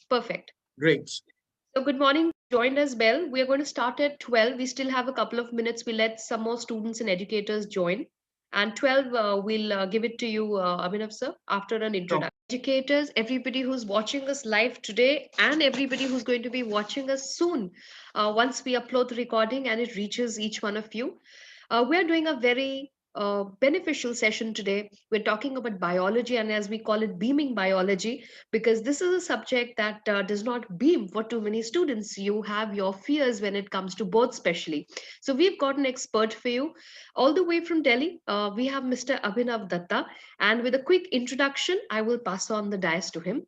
Perfect. Great. So good morning. Joined as well. We are going to start at 12. We still have a couple of minutes. We let some more students and educators join. And 12, we'll give it to you, Abhinav sir, after an So, introduction. Educators, everybody who's watching us live today, and everybody who's going to be watching us soon, once we upload the recording and it reaches each one of you. We're doing a very beneficial session today. We're talking about biology, and as we call it, beaming biology, because this is a subject that does not beam for too many students. You have your fears when it comes to both, especially. So, we've got an expert for you all the way from Delhi. We have Mr. Abhinav Datta, and with a quick introduction, I will pass on the dais to him.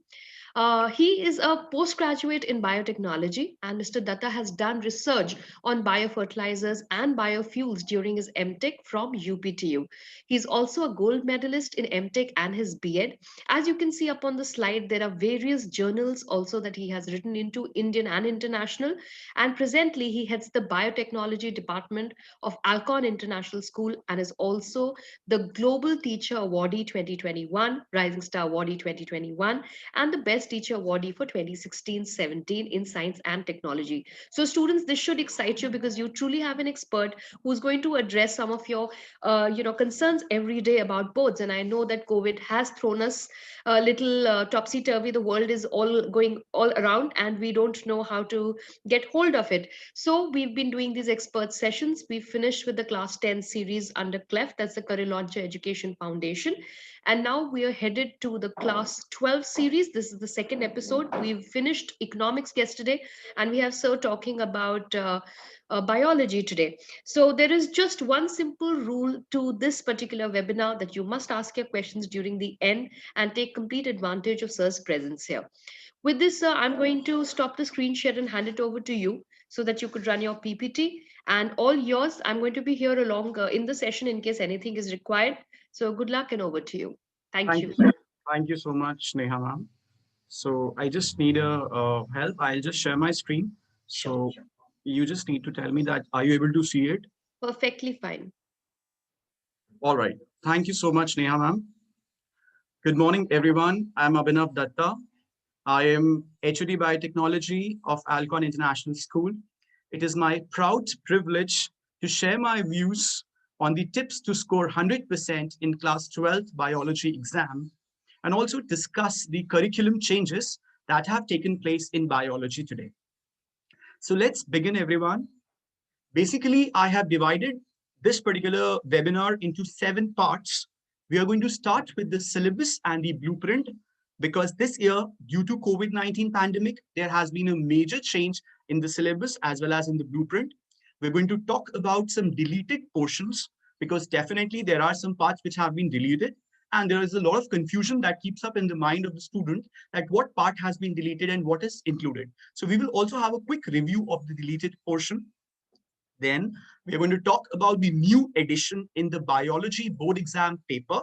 He is a postgraduate in biotechnology, and Mr. Datta has done research on biofertilizers and biofuels during his MTech from UPTU. He's also a gold medalist in MTech and his B.Ed. As you can see up on the slide, there are various journals also that he has written into, Indian and international. And presently, he heads the biotechnology department of Alcon International School and is also the Global Teacher Awardee 2021, Rising Star Awardee 2021, and the Best Teacher Awardee for 2016-17 in Science and Technology. So students, this should excite you because you truly have an expert who's going to address some of your concerns every day about boards. And I know that COVID has thrown us a little topsy-turvy. The world is all going all around and we don't know how to get hold of it. So we've been doing these expert sessions. We finished with the class 10 series under CLEF, that's the Career Launcher Education Foundation. And now we are headed to the class 12 series. This is the second episode. We've finished economics yesterday, and we have Sir talking about biology today. So there is just one simple rule to this particular webinar, that you must ask your questions during the end and take complete advantage of Sir's presence here. With this, sir, I'm going to stop the screen share and hand it over to you so that you could run your PPT. And all yours, I'm going to be here along in the session in case anything is required. So good luck and over to you. Thank thank you. you. Thank you so much, Neha ma'am. So, I just need a help. I'll just share my screen. Sure. So, you just need to tell me that, are you able to see it? Perfectly fine. All right. Thank you so much, Neha ma'am. Good morning, everyone. I'm Abhinav Datta. I am HOD Biotechnology of Alcon International School. It is my proud privilege to share my views on the tips to score 100% in class 12 biology exam, and also discuss the curriculum changes that have taken place in biology today. So let's begin, everyone. Basically, I have divided this particular webinar into 7 parts. We are going to start with the syllabus and the blueprint, because this year, due to COVID-19 pandemic, there has been a major change in the syllabus as well as in the blueprint. We're going to talk about some deleted portions, because definitely there are some parts which have been deleted, and there is a lot of confusion that keeps up in the mind of the student that what part has been deleted and what is included. So we will also have a quick review of the deleted portion. Then we are going to talk about the new addition in the biology board exam paper.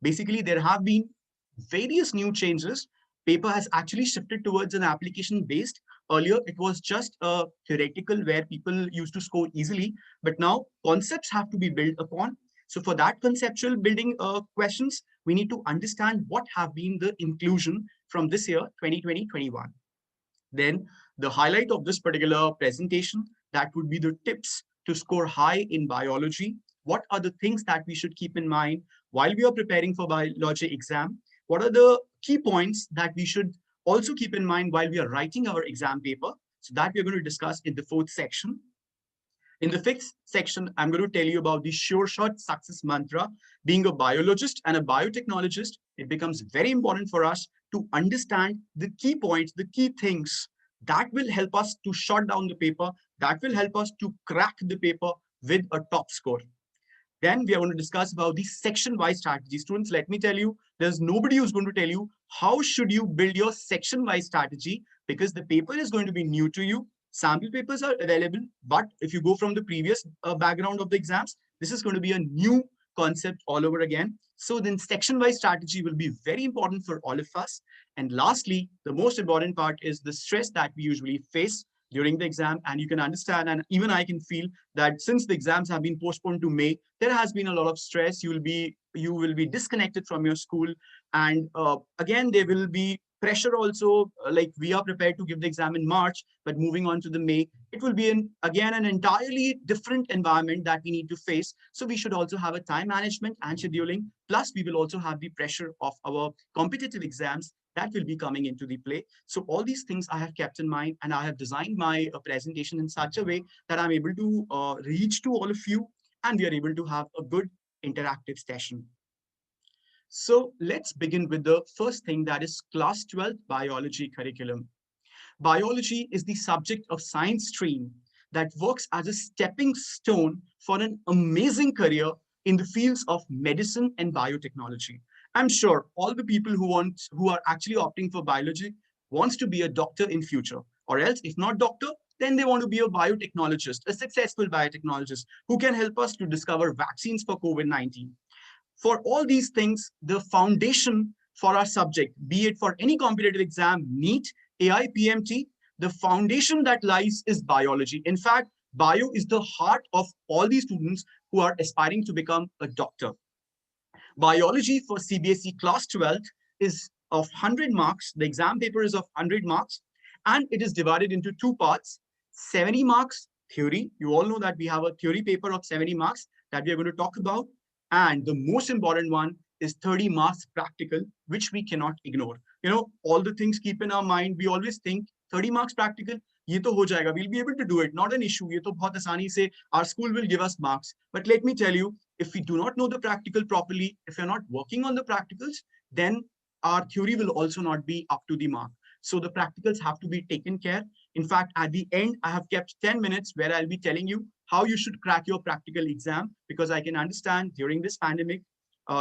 Basically, there have been various new changes. Paper has actually shifted towards an application based. Earlier, it was just a theoretical where people used to score easily, but now concepts have to be built upon. So for that conceptual building questions, we need to understand what have been the inclusion from this year, 2020-21. Then the highlight of this particular presentation, that would be the tips to score high in biology. What are the things that we should keep in mind while we are preparing for biology exam? What are the key points that we should also keep in mind while we are writing our exam paper? So that we're going to discuss in the 4th section. In the 5th section, I'm going to tell you about the sure shot success mantra. Being a biologist and a biotechnologist, it becomes very important for us to understand the key points, the key things that will help us to shut down the paper, that will help us to crack the paper with a top score. Then we are going to discuss about the section-wise strategy. Students, let me tell you, there's nobody who's going to tell you how should you build your section-wise strategy, because the paper is going to be new to you. Sample papers are available, but if you go from the previous background of the exams, this is going to be a new concept all over again. So then section-wise strategy will be very important for all of us. And lastly, the most important part is the stress that we usually face during the exam. And you can understand, and even I can feel that since the exams have been postponed to May, there has been a lot of stress. You will be disconnected from your school. And again, there will be pressure also, like we are prepared to give the exam in March, but moving on to the May, it will be again an entirely different environment that we need to face. So we should also have a time management and scheduling. Plus, we will also have the pressure of our competitive exams that will be coming into the play. So all these things I have kept in mind, and I have designed my presentation in such a way that I'm able to reach to all of you, and we are able to have a good interactive session. So let's begin with the first thing, that is class 12 biology curriculum. Biology is the subject of science stream that works as a stepping stone for an amazing career in the fields of medicine and biotechnology. I'm sure all the people who are actually opting for biology wants to be a doctor in future, or else if not doctor, then they want to be a biotechnologist, a successful biotechnologist who can help us to discover vaccines for COVID-19. For all these things, the foundation for our subject, be it for any competitive exam, NEET, AI, PMT, the foundation that lies is biology. In fact, bio is the heart of all these students who are aspiring to become a doctor. Biology for CBSE class 12 is of 100 marks. The exam paper is of 100 marks, and it is divided into two parts. 70 marks theory. You all know that we have a theory paper of 70 marks that we are going to talk about. And the most important one is 30 marks practical, which we cannot ignore. You know, all the things keep in our mind. We always think 30 marks practical, ye to ho jayega. We'll be able to do it. Not an issue. Ye to bahut aasani se our school will give us marks. But let me tell you, if we do not know the practical properly, if you're not working on the practicals, then our theory will also not be up to the mark. So the practicals have to be taken care. In fact, at the end, I have kept 10 minutes where I'll be telling you how you should crack your practical exam, because I can understand during this pandemic,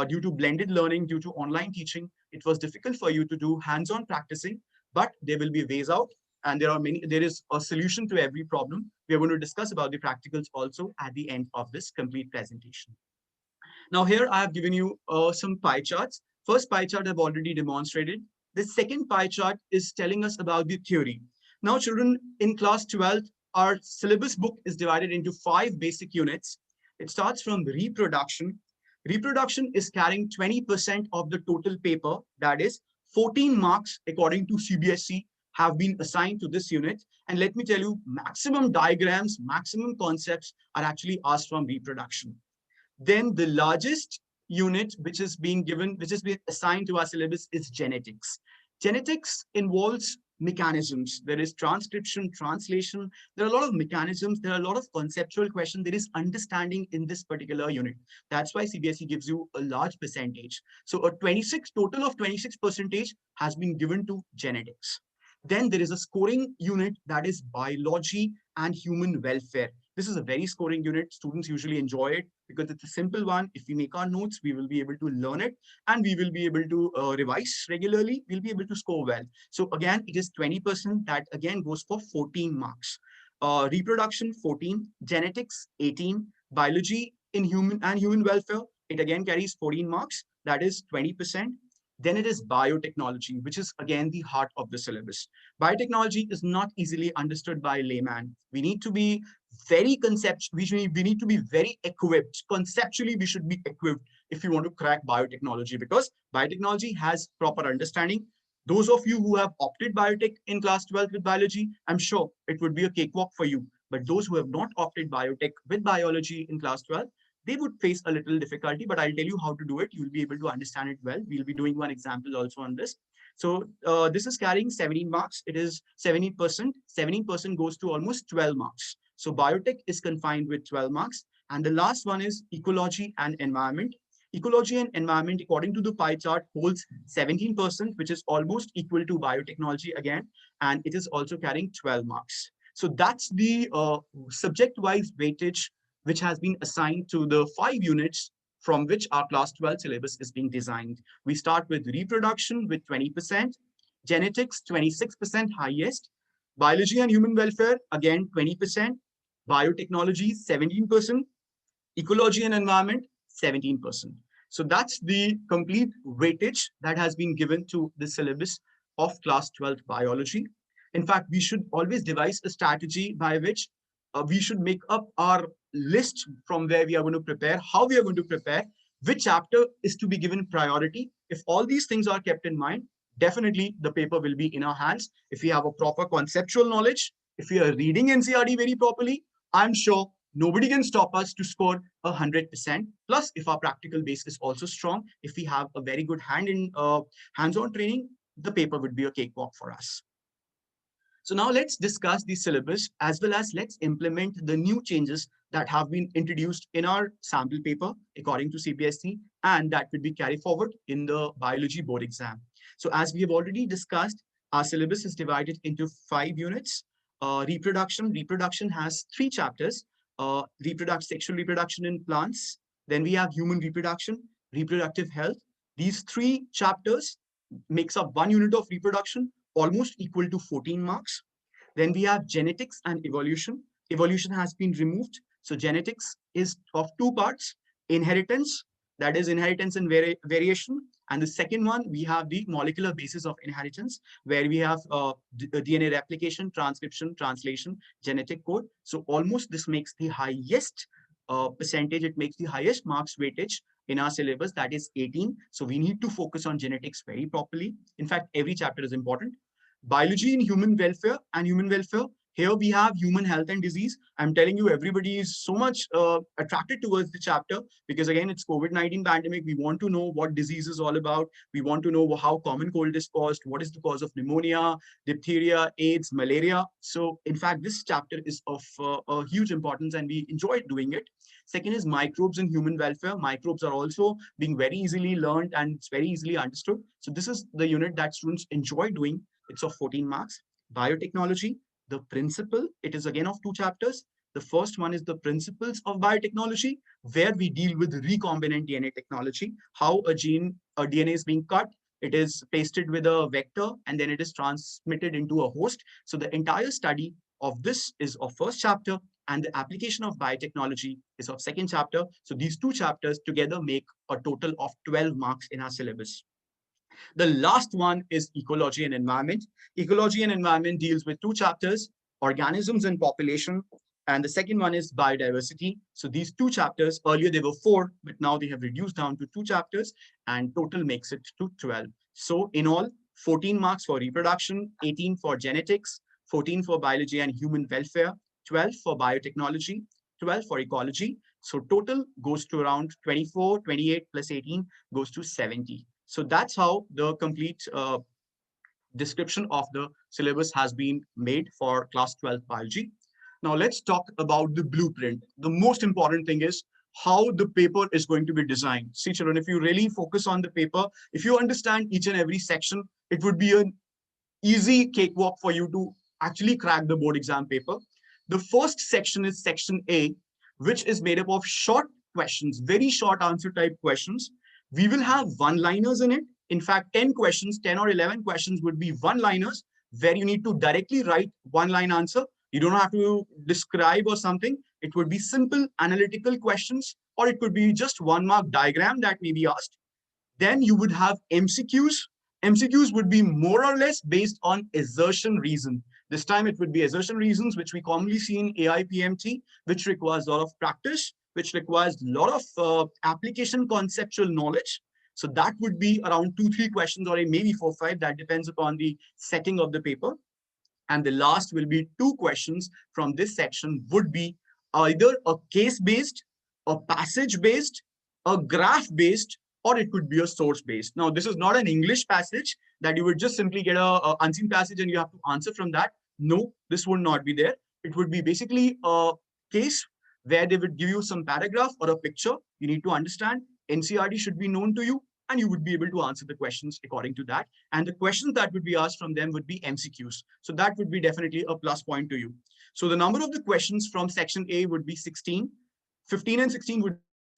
due to blended learning, due to online teaching, it was difficult for you to do hands-on practicing, but there will be ways out, and there is a solution to every problem. We are going to discuss about the practicals also at the end of this complete presentation. Now here I have given you some pie charts. First pie chart I've already demonstrated. The second pie chart is telling us about the theory. Now children, in class 12, our syllabus book is divided into 5 basic units. It starts from reproduction. Reproduction is carrying 20% of the total paper. That is 14 marks according to CBSE have been assigned to this unit. And let me tell you, maximum diagrams, maximum concepts are actually asked from reproduction. Then the largest unit which is being given, which is being assigned to our syllabus, is genetics. Genetics involves mechanisms. There is transcription, translation. There are a lot of mechanisms. There are a lot of conceptual questions. There is understanding in this particular unit. That's why CBSE gives you a large percentage. So a total of 26 percentage has been given to genetics. Then there is a scoring unit, that is biology and human welfare. This is a very scoring unit. Students usually enjoy it because it's a simple one. If we make our notes, we will be able to learn it, and we will be able to revise regularly. We'll be able to score well. So again, it is 20%. That again goes for 14 marks. Reproduction, 14. Genetics, 18. Biology in human welfare, it again carries 14 marks. That is 20%. Then it is biotechnology, which is again the heart of the syllabus. Biotechnology is not easily understood by a layman. We need to be very we need to be very equipped. Conceptually, we should be equipped if you want to crack biotechnology, because biotechnology has proper understanding. Those of you who have opted biotech in class 12 with biology, I'm sure it would be a cakewalk for you. But those who have not opted biotech with biology in class 12, they would face a little difficulty, but I'll tell you how to do it. You'll be able to understand it well. We'll be doing one example also on this. So this is carrying 17 marks. It is 70%. 17% goes to almost 12 marks. So biotech is confined with 12 marks. And the last one is ecology and environment. Ecology and environment, according to the pie chart, holds 17%, which is almost equal to biotechnology again. And it is also carrying 12 marks. So that's the subject-wise weightage which has been assigned to the 5 units from which our class 12 syllabus is being designed. We start with reproduction with 20%, genetics 26% highest, biology and human welfare again 20%, biotechnology 17%, ecology and environment 17%. So that's the complete weightage that has been given to the syllabus of class 12 biology. In fact, we should always devise a strategy by which we should make up our list from where we are going to prepare, how we are going to prepare, which chapter is to be given priority. If all these things are kept in mind, definitely the paper will be in our hands. If we have a proper conceptual knowledge, if we are reading NCRT very properly, I'm sure nobody can stop us to score 100%. Plus, if our practical base is also strong, if we have a very good hands-on training, the paper would be a cakewalk for us. So now let's discuss the syllabus as well as let's implement the new changes that have been introduced in our sample paper according to CPSC, and that will be carried forward in the biology board exam. So as we have already discussed, our syllabus is divided into 5 units. Reproduction has 3 chapters. Sexual reproduction in plants. Then we have human reproduction, reproductive health. These 3 chapters makes up 1 unit of reproduction, almost equal to 14 marks. Then we have genetics and evolution. Evolution has been removed. So genetics is of 2 parts: inheritance, that is inheritance and variation. And the second one, we have the molecular basis of inheritance, where we have DNA replication, transcription, translation, genetic code. So almost this makes the highest percentage, it makes the highest marks weightage in our syllabus, that is 18. So we need to focus on genetics very properly. In fact, every chapter is important. Biology in human welfare and human welfare. Here we have human health and disease. I'm telling you, everybody is so much attracted towards the chapter because again, it's COVID-19 pandemic. We want to know what disease is all about. We want to know how common cold is caused, what is the cause of pneumonia, diphtheria, AIDS, malaria. So in fact, this chapter is of a huge importance and we enjoy doing it. Second is microbes in human welfare. Microbes are also being very easily learned and it's very easily understood. So this is the unit that students enjoy doing. It's of 14 marks. Biotechnology, the principle, it is again of 2 chapters. The first one is the principles of biotechnology, where we deal with recombinant DNA technology, how a DNA is being cut, it is pasted with a vector, and then it is transmitted into a host. So the entire study of this is of first chapter, and the application of biotechnology is of second chapter. So these 2 chapters together make a total of 12 marks in our syllabus. The last one is ecology and environment. Ecology and environment deals with 2 chapters, organisms and population, and the second one is biodiversity. So these 2 chapters, earlier they were 4, but now they have reduced down to 2 chapters and total makes it to 12. So in all, 14 marks for reproduction, 18 for genetics, 14 for biology and human welfare, 12 for biotechnology, 12 for ecology. So total goes to around 24, 28 plus 18 goes to 70. So that's how the complete description of the syllabus has been made for class 12 biology. Now let's talk about the blueprint. The most important thing is how the paper is going to be designed. See children, if you really focus on the paper, if you understand each and every section, it would be an easy cakewalk for you to actually crack the board exam paper. The first section is section A, which is made up of short questions, very short answer type questions. We will have one-liners in it. In fact, 10 questions, 10 or 11 questions would be one-liners where you need to directly write one-line answer. You don't have to describe or something. It would be simple analytical questions, or it could be just 1 mark diagram that may be asked. Then you would have MCQs. MCQs would be more or less based on assertion reason. This time it would be assertion reasons, which we commonly see in AIPMT, which requires a lot of practice, which requires a lot of application conceptual knowledge. So that would be around 2-3 questions or maybe 4-5. That depends upon the setting of the paper. And the last will be 2 questions from this section would be either a case-based, a passage-based, a graph-based, or it could be a source-based. Now, this is not an English passage that you would just simply get a unseen passage and you have to answer from that. No, this would not be there. It would be basically a case where they would give you some paragraph or a picture. You need to understand NCRT should be known to you, and you would be able to answer the questions according to that. And the questions that would be asked from them would be MCQs. So that would be definitely a plus point to you. So the number of the questions from section A would be 16. 15 and 16 would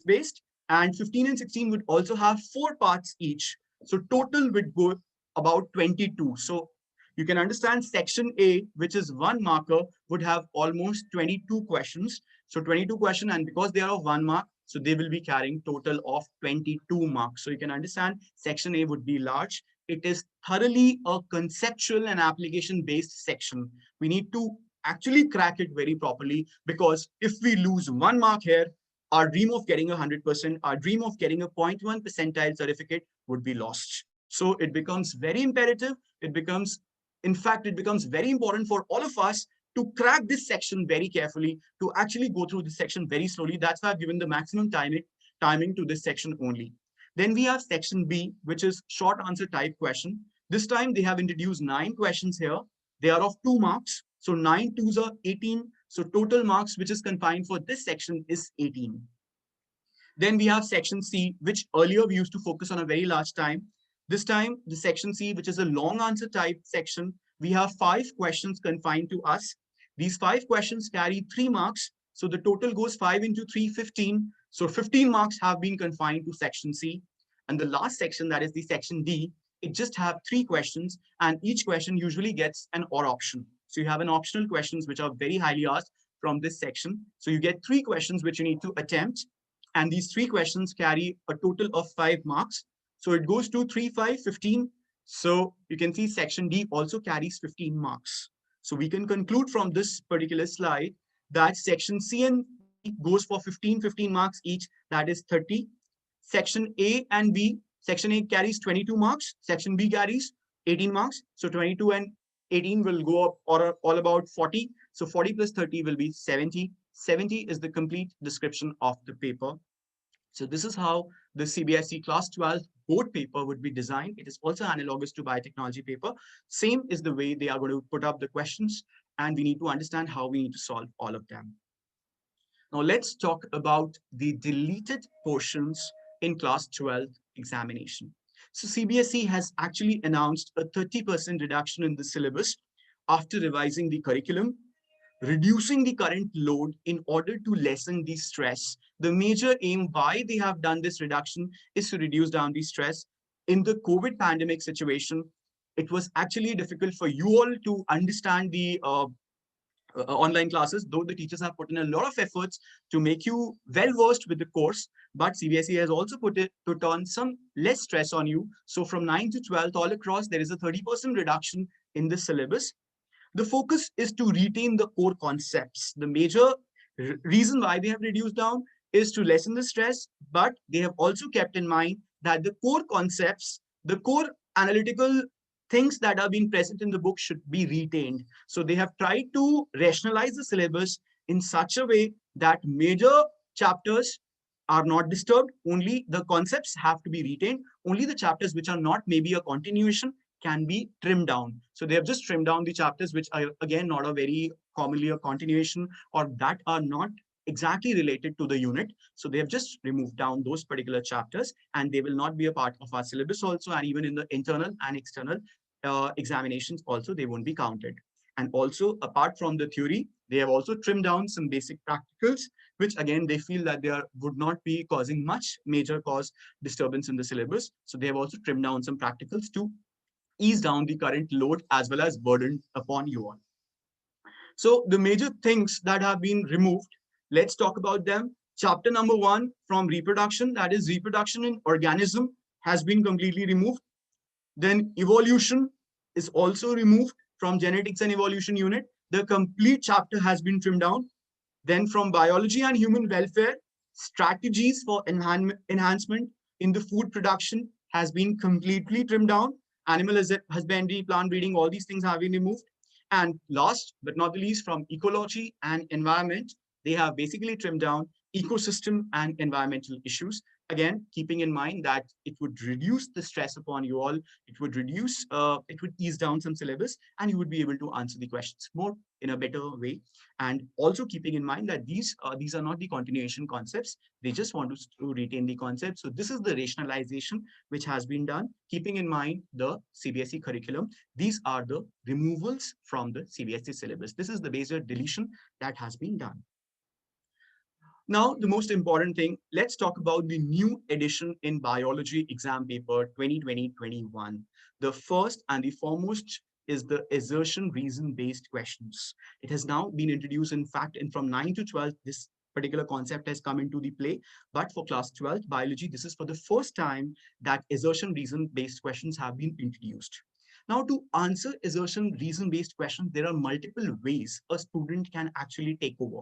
be based, and 15 and 16 would also have 4 parts each. So total would go about 22. So you can understand section A, which is 1 marker, would have almost 22 questions. So 22 questions, and because they are of 1 mark, so they will be carrying total of 22 marks. So you can understand section A would be large. It is thoroughly a conceptual and application based section. We need to actually crack it very properly, because if we lose 1 mark here, our dream of getting 100%, our dream of getting a 0.1 percentile certificate would be lost. So it becomes very imperative. It becomes, in fact, it becomes very important for all of us to crack this section very carefully, to actually go through this section very slowly. That's why I've given the maximum timing to this section only. Then we have section B, which is short answer type question. This time they have introduced 9 questions here. They are of 2 marks. So 9 twos are 18. So total marks which is confined for this section is 18. Then we have section C, which earlier we used to focus on a very large time. This time, the section C, which is a long answer type section, we have 5 questions confined to us. These 5 questions carry 3 marks. So the total goes 5 into 3, 15. So 15 marks have been confined to section C. And the last section, that is the section D, it just have 3 questions, and each question usually gets an or option. So you have an optional questions which are very highly asked from this section. So you get 3 questions which you need to attempt, and these 3 questions carry a total of 5 marks. So it goes to 3, 5, 15. So you can see section D also carries 15 marks. So we can conclude from this particular slide that section C and D goes for 15 marks each, that is 30. Section A and B, section A carries 22 marks, section B carries 18 marks. So 22 and 18 will go up or all about 40. So 40 plus 30 will be 70. 70 is the complete description of the paper. So this is how the CBSE Class 12 board paper would be designed. It is also analogous to biotechnology paper. Same is the way they are going to put up the questions, and we need to understand how we need to solve all of them. Now let's talk about the deleted portions in Class 12 examination. So CBSE has actually announced a 30% reduction in the syllabus after revising the curriculum, reducing the current load in order to lessen the stress. The major aim why they have done this reduction is to reduce down the stress. In the COVID pandemic situation, it was actually difficult for you all to understand the online classes, though the teachers have put in a lot of efforts to make you well versed with the course. But CBSE has also put on some less stress on you. So from 9 to 12 all across, there is a 30% reduction in the syllabus. The focus is to retain the core concepts. The major reason why they have reduced down is to lessen the stress, but they have also kept in mind that the core concepts, the core analytical things that are being present in the book should be retained. So they have tried to rationalize the syllabus in such a way that major chapters are not disturbed. Only the concepts have to be retained. Only the chapters which are not maybe a continuation can be trimmed down. So they have just trimmed down the chapters which are again not a very commonly a continuation or that are not exactly related to the unit. So they have just removed down those particular chapters, and they will not be a part of our syllabus also, and even in the internal and external examinations also they won't be counted. And also apart from the theory, they have also trimmed down some basic practicals, which again they feel that they would not be causing much major cause disturbance in the syllabus. So they have also trimmed down some practicals to ease down the current load as well as burden upon you all. So the major things that have been removed, let's talk about them. Chapter number 1 from reproduction, that is reproduction in organism, has been completely removed. Then evolution is also removed from genetics and evolution unit. The complete chapter has been trimmed down. Then from biology and human welfare, strategies for enhancement in the food production has been completely trimmed down. Animal husbandry, plant breeding, all these things have been removed. And last but not the least, from ecology and environment, they have basically trimmed down ecosystem and environmental issues. Again, keeping in mind that it would reduce the stress upon you all, it would ease down some syllabus, and you would be able to answer the questions more in a better way. And also keeping in mind that these are not the continuation concepts. They just want to retain the concept. So this is the rationalization which has been done, keeping in mind the CBSE curriculum. These are the removals from the CBSE syllabus. This is the major deletion that has been done. Now, the most important thing, let's talk about the new edition in biology exam paper 2020-21. The first and the foremost is the assertion reason-based questions. It has now been introduced, in fact, and from 9 to 12, this particular concept has come into the play. But for class 12 biology, this is for the first time that assertion reason-based questions have been introduced. Now, to answer assertion reason-based questions, there are multiple ways a student can actually take over.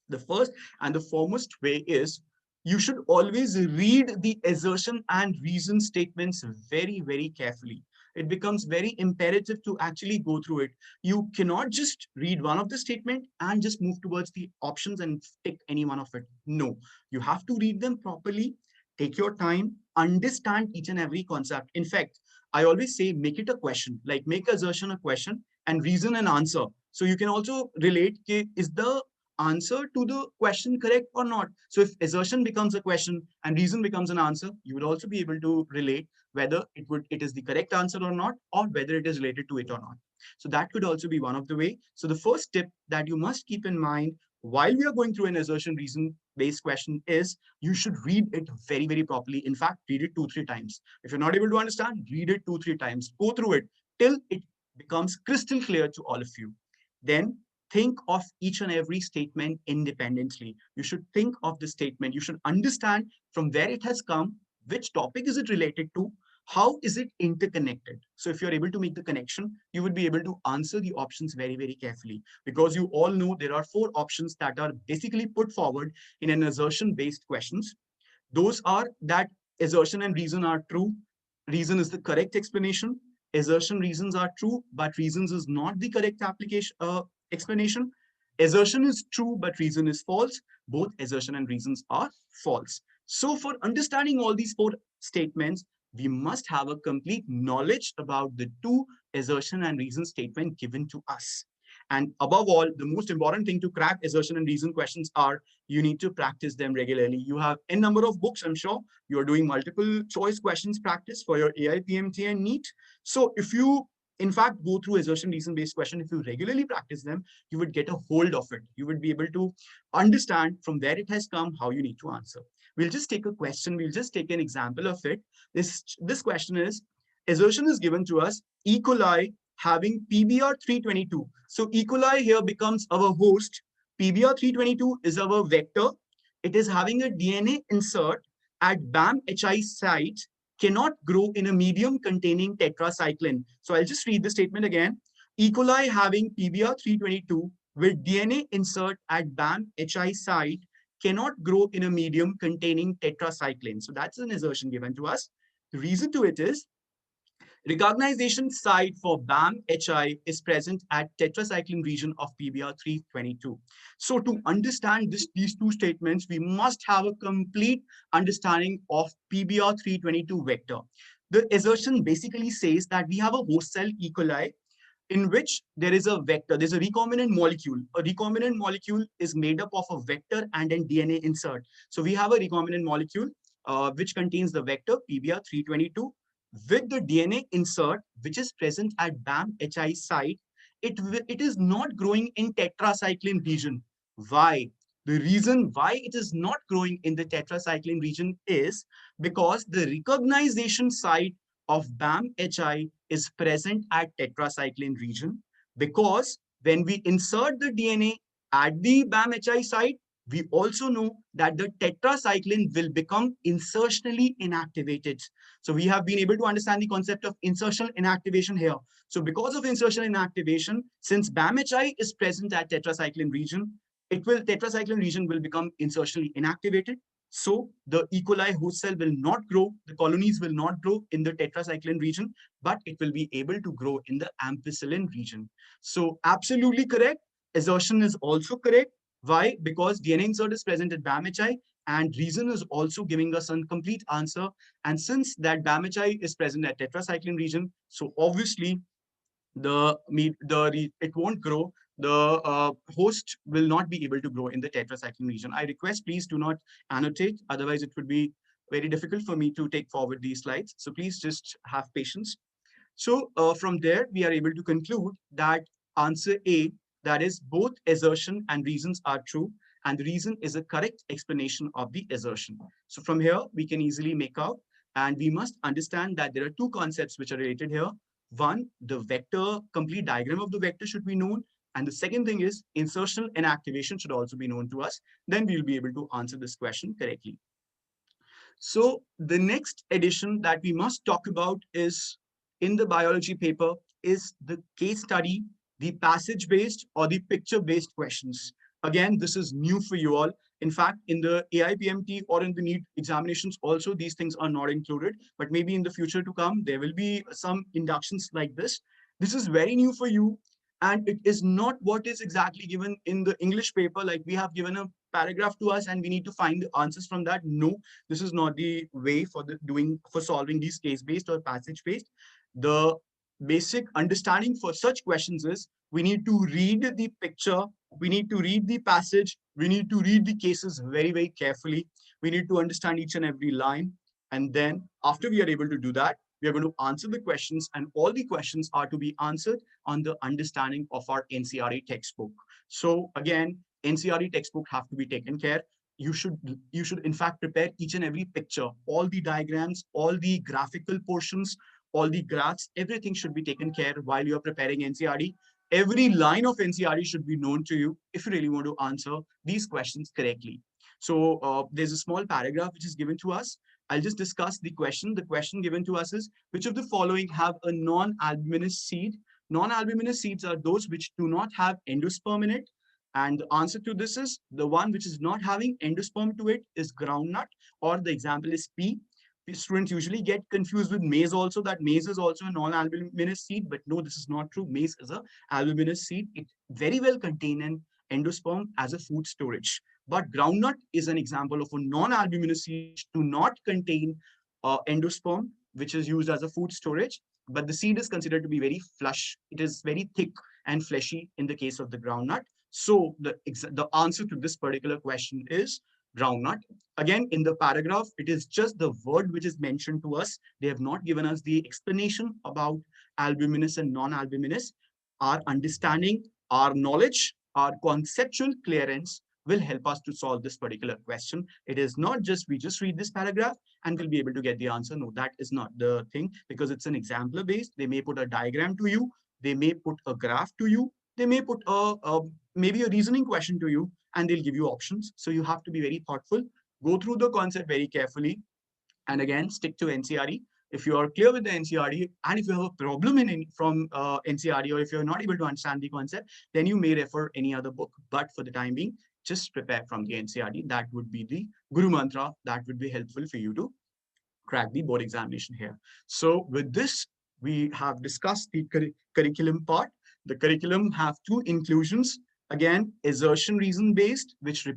The first and the foremost way is you should always read the assertion and reason statements very, very carefully. It becomes very imperative to actually go through it. You cannot just read one of the statement and just move towards the options and tick any one of it. No, you have to read them properly, take your time, understand each and every concept. In fact, I always say make it a question, like make assertion a question and reason an answer. So you can also relate, okay, is the answer to the question correct or not? So if assertion becomes a question and reason becomes an answer, you would also be able to relate whether it is the correct answer or not, or whether it is related to it or not. So that could also be one of the way. So the first tip that you must keep in mind while we are going through an assertion reason based question is you should read it very, very properly. In fact, read it 2 3 times. If you're not able to understand, read it 2 3 times, go through it till it becomes crystal clear to all of you. Then think of each and every statement independently. You should think of the statement. You should understand from where it has come, which topic is it related to, how is it interconnected. So if you're able to make the connection, you would be able to answer the options very, very carefully, because you all know there are 4 options that are basically put forward in an assertion based questions. Those are that assertion and reason are true. Reason is the correct explanation. Assertion reasons are true, but reasons is not the correct application explanation. Assertion is true, but reason is false. Both assertion and reasons are false. So for understanding all these 4 statements, we must have a complete knowledge about the 2 assertion and reason statement given to us. And above all, the most important thing to crack assertion and reason questions are you need to practice them regularly. You have a number of books, I'm sure. You are doing multiple choice questions practice for your AI, PMT, and NEET. So if you, in fact, go through assertion reason based question, if you regularly practice them, you would get a hold of it. You would be able to understand from where it has come, how you need to answer. We'll just take a question. We'll just take an example of it. This question is, assertion is given to us, E. coli having PBR 322. So E. coli here becomes our host. PBR 322 is our vector. It is having a DNA insert at BAM-HI site, cannot grow in a medium containing tetracycline. So I'll just read the statement again. E. coli having PBR 322 with DNA insert at BAM-HI site cannot grow in a medium containing tetracycline. So that's an assertion given to us. The reason to it is recognition site for BAM-HI is present at tetracycline region of PBR 322. So to understand these 2 statements, we must have a complete understanding of PBR 322 vector. The assertion basically says that we have a host cell E. coli in which there is a vector, there's a recombinant molecule. A recombinant molecule is made up of a vector and a DNA insert. So we have a recombinant molecule which contains the vector PBR 322 with the DNA insert, which is present at BAM-HI site. It is not growing in tetracycline region. Why? The reason why it is not growing in the tetracycline region is because the recognition site of BAM-HI is present at tetracycline region, because when we insert the DNA at the BAM-HI site, we also know that the tetracycline will become insertionally inactivated. So we have been able to understand the concept of insertional inactivation here. So because of insertional inactivation, since BAM-HI is present at tetracycline region, tetracycline region will become insertionally inactivated. So the E. coli host cell will not grow, the colonies will not grow in the tetracycline region, but it will be able to grow in the ampicillin region. So absolutely correct. Assertion is also correct. Why? Because DNA insert is present at BAM-HI, and reason is also giving us a complete answer. And since that BAM-HI is present at tetracycline region, so obviously it won't grow. The host will not be able to grow in the tetracycline region. I request please do not annotate, otherwise it would be very difficult for me to take forward these slides. So please just have patience. So from there, we are able to conclude that answer A, that is both assertion and reasons are true, and the reason is a correct explanation of the assertion. So from here, we can easily make out, and we must understand that there are 2 concepts which are related here. One, the vector, complete diagram of the vector should be known. And the second thing is insertion and activation should also be known to us. Then we'll be able to answer this question correctly. So the next addition that we must talk about is in the biology paper is the case study, the passage based or the picture based questions. Again, this is new for you all. In fact, in the AIPMT or in the NEET examinations, also these things are not included. But maybe in the future to come, there will be some inductions like this. This is very new for you. And it is not what is exactly given in the English paper. Like we have given a paragraph to us and we need to find the answers from that. No, this is not the way for for solving these case-based or passage-based. The basic understanding for such questions is we need to read the picture, we need to read the passage, we need to read the cases very, very carefully. We need to understand each and every line. And then after we are able to do that, we are going to answer the questions, and all the questions are to be answered on the understanding of our NCRE textbook. So again, NCRE textbook have to be taken care. You should in fact prepare each and every picture, all the diagrams, all the graphical portions, all the graphs, everything should be taken care while you're preparing NCRE. Every line of NCRE should be known to you if you really want to answer these questions correctly. So there's a small paragraph which is given to us. I'll just discuss the question. The question given to us is, which of the following have a non-albuminous seed? Non-albuminous seeds are those which do not have endosperm in it. And the answer to this is the one which is not having endosperm to it is groundnut, or the example is pea. Students usually get confused with maize also, that maize is also a non-albuminous seed, but no, this is not true. Maize is a albuminous seed. It very well contain an endosperm as a food storage. But groundnut is an example of a non-albuminous seed which do not contain endosperm, which is used as a food storage. But the seed is considered to be very flush. It is very thick and fleshy in the case of the groundnut. So the answer to this particular question is groundnut. Again, in the paragraph, it is just the word which is mentioned to us. They have not given us the explanation about albuminous and non-albuminous. Our understanding, our knowledge, our conceptual clearance will help us to solve this particular question. It is not just we just read this paragraph and we'll be able to get the answer. No, that is not the thing, because it's an exemplar based. They may put a diagram to you. They may put a graph to you. They may put maybe a reasoning question to you, and they'll give you options. So you have to be very thoughtful, go through the concept very carefully, and again, stick to NCRE. If you are clear with the NCRE, and if you have a problem from NCRE, or if you're not able to understand the concept, then you may refer any other book. But for the time being, just prepare from the NCRE. That would be the Guru Mantra. That would be helpful for you to crack the board examination here. So with this, we have discussed the curriculum part. The curriculum have two inclusions. Again, assertion reason based, which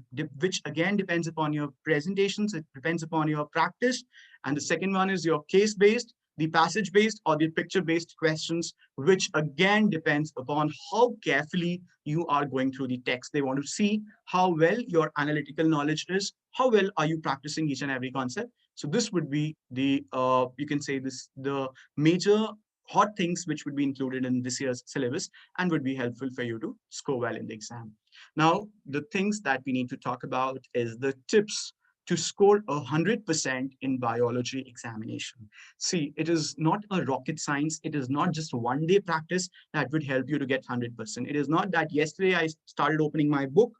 again depends upon your presentations. It depends upon your practice. And the second one is your case based, the passage based, or the picture based questions, which again depends upon how carefully you are going through the text. They want to see how well your analytical knowledge is, how well are you practicing each and every concept. So this would be the, you can say this, the major hot things which would be included in this year's syllabus and would be helpful for you to score well in the exam. Now, the things that we need to talk about is the tips to score 100% in biology examination. See, it is not a rocket science. It is not just one day practice that would help you to get 100%. It is not that yesterday I started opening my book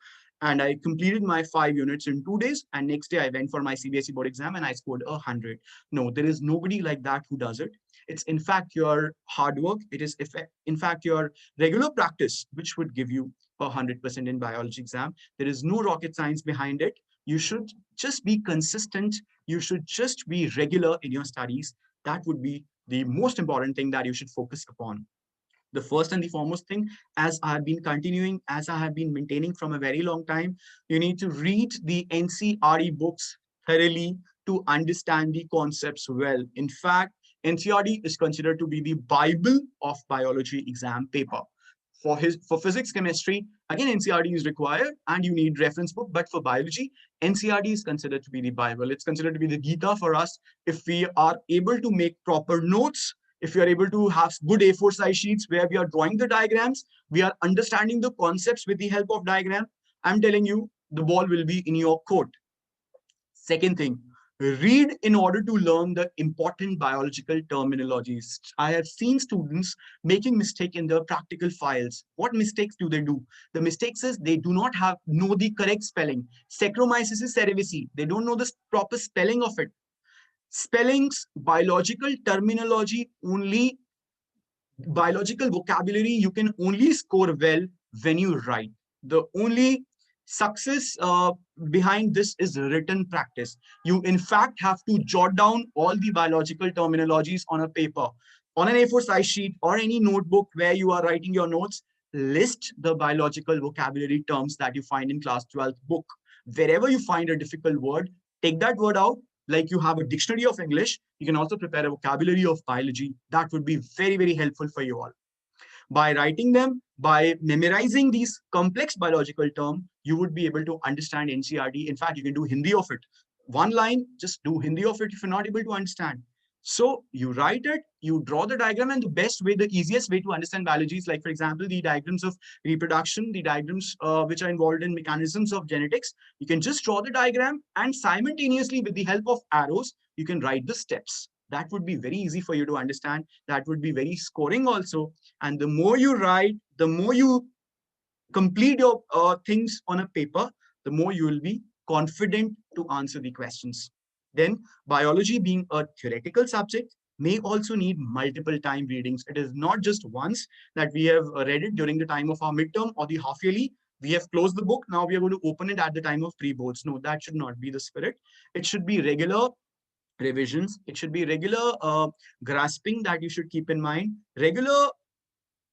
and I completed my 5 units in 2 days, and next day I went for my CBSE board exam and I scored 100. No, there is nobody like that who does it. It's in fact your hard work. It is in fact your regular practice which would give you 100% in biology exam. There is no rocket science behind it. You should just be consistent. You should just be regular in your studies. That would be the most important thing that you should focus upon. The first and the foremost thing, as I have been continuing, as I have been maintaining from a very long time, you need to read the NCRE books thoroughly to understand the concepts well. In fact, NCRE is considered to be the Bible of biology exam paper. For physics, chemistry, again, NCRE is required and you need reference book. But for biology, NCRE is considered to be the Bible. It's considered to be the Gita for us. If we are able to make proper notes, if we are able to have good A4 size sheets where we are drawing the diagrams, we are understanding the concepts with the help of diagram, I'm telling you, the ball will be in your court. Second thing, read in order to learn the important biological terminologies. I have seen students making mistake in their practical files. What mistakes do they do? The mistakes is they do not know the correct spelling. Saccharomyces cerevisiae, they don't know the proper spelling of it. Spellings, biological terminology, only biological vocabulary you can only score well when you write. The only Success behind this is written practice. You, in fact, have to jot down all the biological terminologies on a paper, on an A4 size sheet, or any notebook where you are writing your notes. List the biological vocabulary terms that you find in class 12th book. Wherever you find a difficult word, take that word out. Like you have a dictionary of English, you can also prepare a vocabulary of biology. That would be very, very helpful for you all. By writing them, by memorizing these complex biological terms, you would be able to understand NCRT. In fact, you can do Hindi of it. One line, just do Hindi of it if you're not able to understand. So you write it, you draw the diagram, and the best way, the easiest way to understand biology is, like, for example, the diagrams of reproduction, the diagrams which are involved in mechanisms of genetics. You can just draw the diagram, and simultaneously, with the help of arrows, you can write the steps. That would be very easy for you to understand. That would be very scoring also. And the more you write, the more you complete your things on a paper, the more you will be confident to answer the questions. Then, biology being a theoretical subject may also need multiple time readings. It is not just once that we have read it during the time of our midterm or the half yearly. We have closed the book. Now we are going to open it at the time of pre-boards. No, that should not be the spirit. It should be regular revisions. It should be regular grasping that you should keep in mind. Regular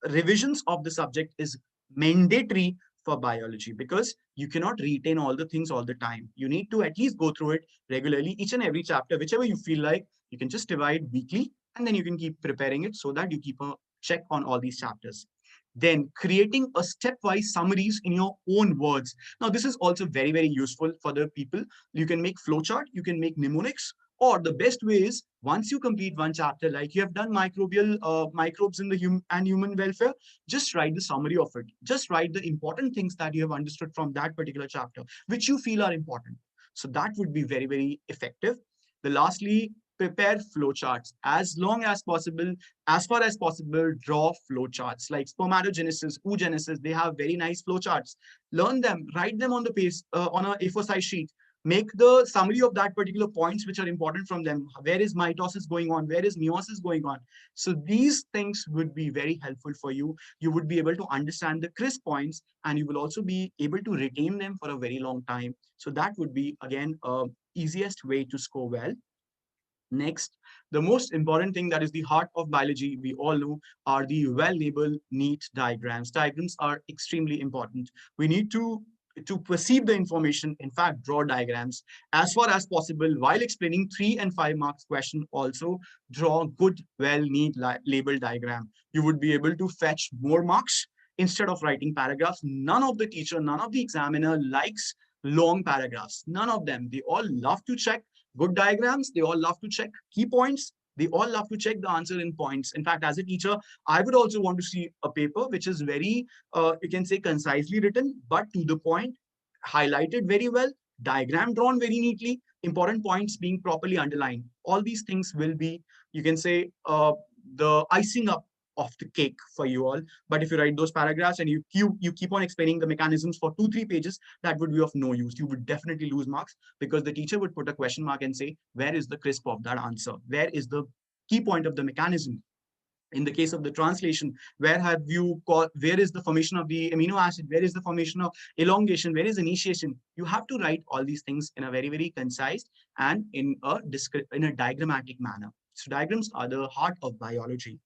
revisions of the subject is mandatory for biology, because you cannot retain all the things all the time. You need to at least go through it regularly, each and every chapter, whichever you feel like. You can just divide weekly, and then you can keep preparing it so that you keep a check on all these chapters. Then creating a stepwise summaries in your own words. Now, this is also very, very useful for the people. You can make flowchart, you can make mnemonics, or the best way is, once you complete one chapter, like you have done microbial microbes in the human welfare, just write the summary of it. Just write the important things that you have understood from that particular chapter, which you feel are important. So that would be very, very effective. The lastly, prepare flowcharts as long as possible. As far as possible, draw flowcharts like spermatogenesis, oogenesis. They have very nice flowcharts. Learn them, write them on the page, on a A4 size sheet. Make the summary of that particular points which are important from them. Where is mitosis going on? Where is meiosis going on? So these things would be very helpful for you. You would be able to understand the crisp points, and you will also be able to retain them for a very long time. So that would be, again, easiest way to score well. Next, the most important thing that is the heart of biology, we all know, are the well-labeled, neat diagrams. Diagrams are extremely important. We need to perceive the information, in fact, draw diagrams. As far as possible, while explaining 3 and 5 marks question, also draw good, well, neat labeled diagram. You would be able to fetch more marks instead of writing paragraphs. None of the teacher, none of the examiner likes long paragraphs. None of them. They all love to check good diagrams. They all love to check key points. They all love to check the answer in points. In fact, as a teacher, I would also want to see a paper which is very, you can say, concisely written, but to the point, highlighted very well, diagram drawn very neatly, important points being properly underlined. All these things will be, you can say, the icing up of the cake for you all. But if you write those paragraphs and you keep on explaining the mechanisms for 2-3 pages, that would be of no use. You would definitely lose marks, because the teacher would put a question mark and say, where is the crisp of that answer? Where is the key point of the mechanism? In the case of the translation, where is the formation of the amino acid? Where is the formation of elongation? Where is initiation? You have to write all these things in a very, very concise and in a diagrammatic manner. So diagrams are the heart of biology.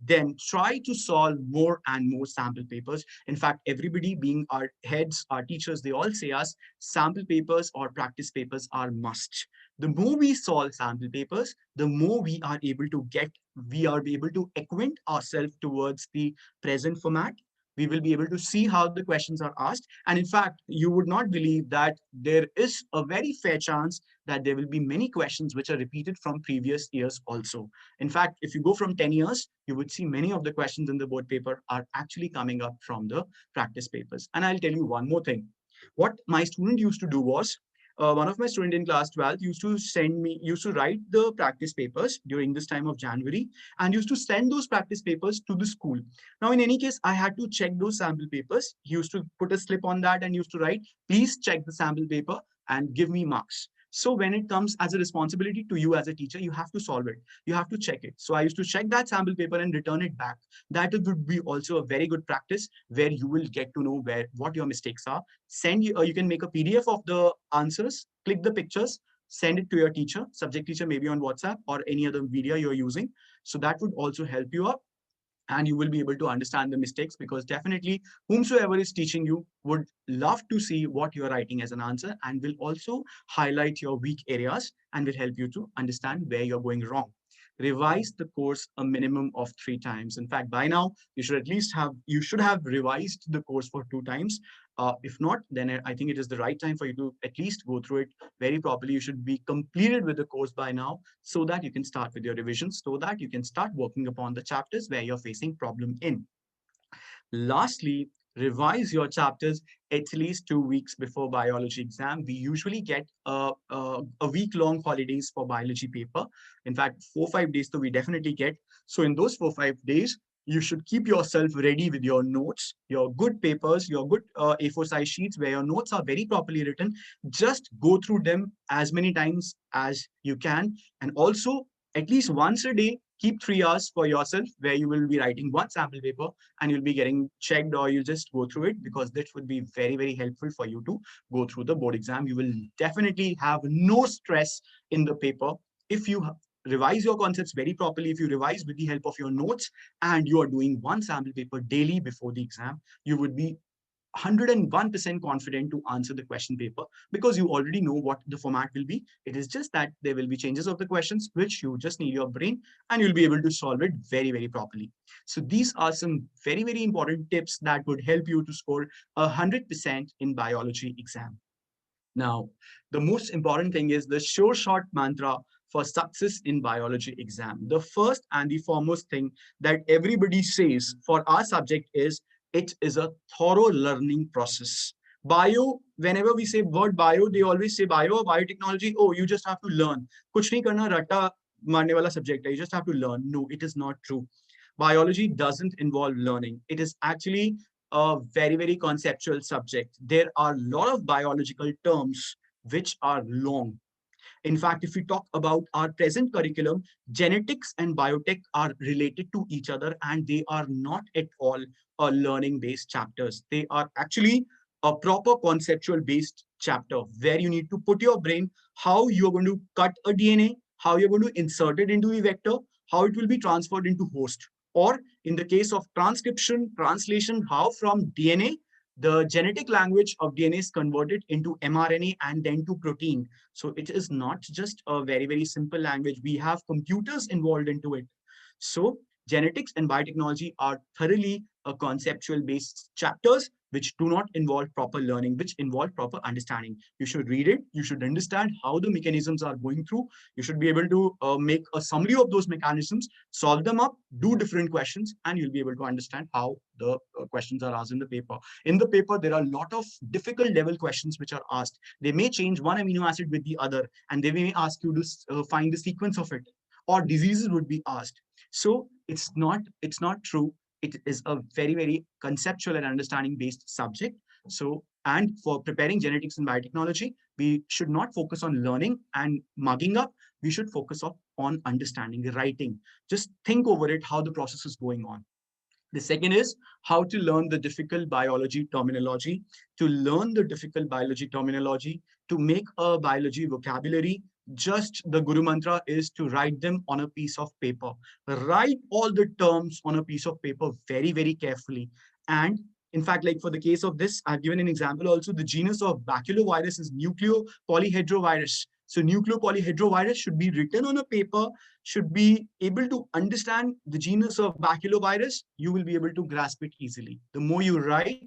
Then try to solve more and more sample papers. In fact, everybody, being our heads, our teachers, they all say us sample papers or practice papers are must. The more we solve sample papers, the more we are able to acquaint ourselves towards the present format. We will be able to see how the questions are asked. And in fact, you would not believe that there is a very fair chance that there will be many questions which are repeated from previous years also. In fact, if you go from 10 years, you would see many of the questions in the board paper are actually coming up from the practice papers. And I'll tell you one more thing. What my student used to do was, one of my students in class 12 used to write the practice papers during this time of January, and used to send those practice papers to the school. Now, in any case, I had to check those sample papers. He used to put a slip on that and used to write, please check the sample paper and give me marks. So when it comes as a responsibility to you as a teacher, you have to solve it. You have to check it. So I used to check that sample paper and return it back. That would be also a very good practice where you will get to know where what your mistakes are. You can make a PDF of the answers, click the pictures, send it to your teacher, subject teacher, maybe on WhatsApp or any other media you're using. So that would also help you up, and you will be able to understand the mistakes, because definitely whomsoever is teaching you would love to see what you're writing as an answer, and will also highlight your weak areas and will help you to understand where you're going wrong. Revise the course a minimum of 3 times. In fact, by now you should have revised the course for 2 times. If not, then I think it is the right time for you to at least go through it very properly. You should be completed with the course by now, so that you can start with your revisions, so that you can start working upon the chapters where you're facing problem in. Lastly, revise your chapters at least 2 weeks before biology exam. We usually get a week-long holidays for biology paper. In fact, 4 5 days, so we definitely get. So in those 4 5 days, you should keep yourself ready with your notes, your good papers, your good A4 size sheets where your notes are very properly written. Just go through them as many times as you can. And also, at least once a day, keep 3 hours for yourself where you will be writing one sample paper and you'll be getting checked, or you just go through it, because that would be very, very helpful for you to go through the board exam. You will definitely have no stress in the paper if you revise your concepts very properly. If you revise with the help of your notes and you are doing one sample paper daily before the exam, you would be 101% confident to answer the question paper, because you already know what the format will be. It is just that there will be changes of the questions, which you just need your brain, and you'll be able to solve it very, very properly. So these are some very, very important tips that would help you to score 100% in biology exam. Now, the most important thing is the sure shot mantra for success in biology exam. The first and the foremost thing that everybody says for our subject is it is a thorough learning process. Bio, whenever we say word bio, they always say bio or biotechnology. Oh, you just have to learn. Kuch nahi karna, ratta marne wala subject hai. You just have to learn. No, it is not true. Biology doesn't involve learning. It is actually a very, very conceptual subject. There are a lot of biological terms which are long. In fact, if we talk about our present curriculum, genetics and biotech are related to each other, and they are not at all a learning based chapters. They are actually a proper conceptual based chapter where you need to put your brain how you're going to cut a DNA, how you're going to insert it into the vector, how it will be transferred into host. Or in the case of transcription, translation, how from DNA, the genetic language of DNA is converted into mRNA and then to protein. So it is not just a very, very simple language. We have computers involved into it. So genetics and biotechnology are thoroughly conceptual based chapters which do not involve proper learning, which involve proper understanding. You should read it. You should understand how the mechanisms are going through. You should be able to make a summary of those mechanisms, solve them up, do different questions, and you'll be able to understand how the questions are asked in the paper. In the paper, there are a lot of difficult level questions which are asked. They may change one amino acid with the other, and they may ask you to find the sequence of it, or diseases would be asked. So it's not true. It is a very, very conceptual and understanding based subject. So, and for preparing genetics and biotechnology, we should not focus on learning and mugging up. We should focus on understanding, writing. Just think over it, how the process is going on. The second is how to learn the difficult biology terminology. To learn the difficult biology terminology, to make a biology vocabulary, just the Guru Mantra is to write them on a piece of paper. Write all the terms on a piece of paper very, very carefully. And in fact, like for the case of this, I've given an example also. The genus of baculovirus is nucleopolyhedrovirus. So nucleopolyhedrovirus should be written on a paper, should be able to understand the genus of baculovirus. You will be able to grasp it easily. The more you write,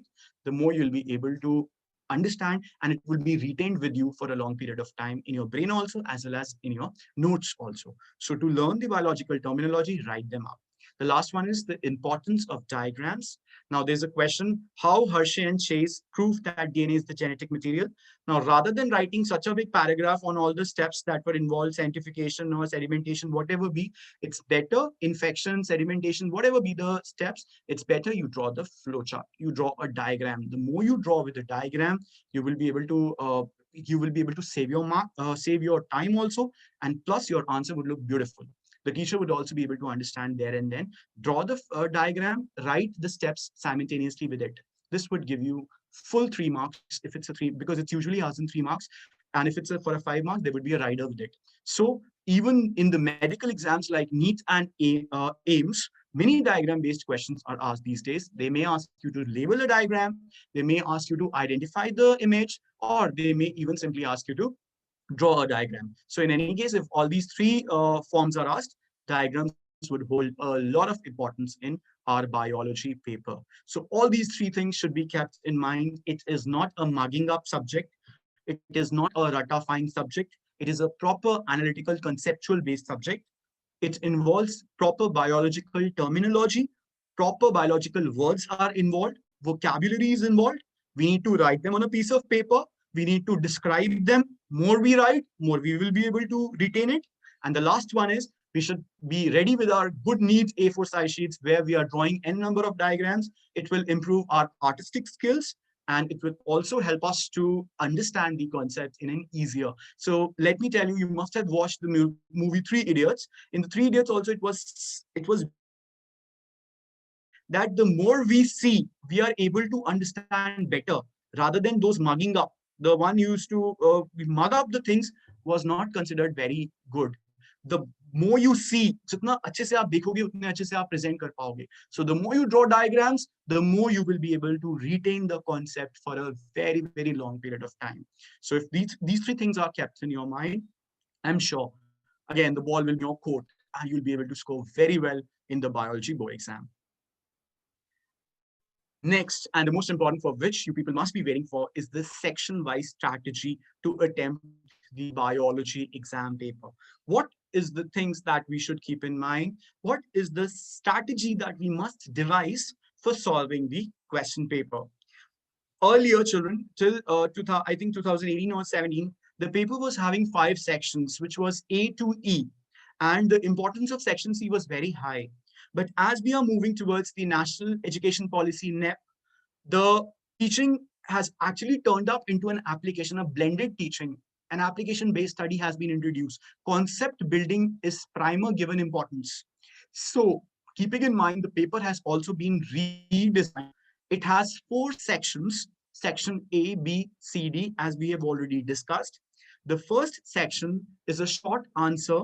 the more you'll be able to understand, and it will be retained with you for a long period of time in your brain also, as well as in your notes also. So to learn the biological terminology, write them up. The last one is the importance of diagrams. Now there's a question, how Hershey and Chase proved that DNA is the genetic material. Now, rather than writing such a big paragraph on all the steps that were involved, sanctification or sedimentation, whatever be, it's better, infection, sedimentation, whatever be the steps, it's better you draw the flow chart. You draw a diagram. The more you draw with a diagram, you will be able to you will be able to save your mark, save your time also, and plus your answer would look beautiful. The teacher would also be able to understand there and then. Draw the diagram, write the steps simultaneously with it. This would give you full 3 marks if it's a three, because it's usually asked in 3 marks. And if it's for a 5 mark, there would be a rider with it. So even in the medical exams like NEET and AIMS, many diagram-based questions are asked these days. They may ask you to label a diagram, they may ask you to identify the image, or they may even simply ask you to draw a diagram. So in any case, if all these three forms are asked, diagrams would hold a lot of importance in our biology paper. So all these three things should be kept in mind. It is not a mugging up subject. It is not a ratifying subject. It is a proper analytical, conceptual based subject. It involves proper biological terminology, proper biological words are involved, vocabulary is involved. We need to write them on a piece of paper. We need to describe them. More we write, more we will be able to retain it. And the last one is we should be ready with our good neat A4 size sheets where we are drawing n number of diagrams. It will improve our artistic skills, and it will also help us to understand the concept in an easier. So let me tell you, you must have watched the movie Three Idiots. In the Three Idiots also, it was very clearly mentioned that the more we see, we are able to understand better rather than those mugging up. The one used to mug up the things was not considered very good. The more you see, जितना अच्छे से आप देखोगे उतने अच्छे से आप present कर पाओगे. So the more you draw diagrams, the more you will be able to retain the concept for a very, very long period of time. So if these three things are kept in your mind, I'm sure, again, the ball will be in your court and you'll be able to score very well in the biology board exam. Next, and the most important for which you people must be waiting for, is the section-wise strategy to attempt the biology exam paper. What is the things that we should keep in mind? What is the strategy that we must devise for solving the question paper? Earlier, children, till I think 2018 or 17, the paper was having 5 sections, which was A to E. And the importance of section C was very high. But as we are moving towards the National Education Policy NEP, the teaching has actually turned up into an application of blended teaching. An application-based study has been introduced. Concept building is primer given importance. So keeping in mind, the paper has also been redesigned. It has 4 sections, section A, B, C, D, as we have already discussed. The first section is a short answer,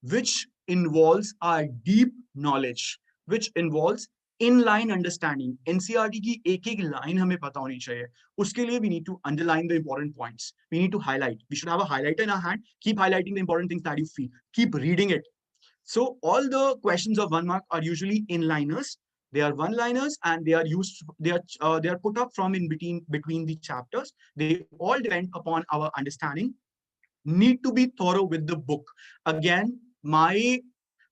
which involves our deep knowledge, which involves inline understanding. NCERT की एक line हमें पता होनी चाहिए. उसके लिए we need to underline the important points. We need to highlight. We should have a highlighter in our hand. Keep highlighting the important things that you feel. Keep reading it. So all the questions of 1 mark are usually inliners. They are one-liners, and they are used. They are put up from in between the chapters. They all depend upon our understanding. Need to be thorough with the book. Again, my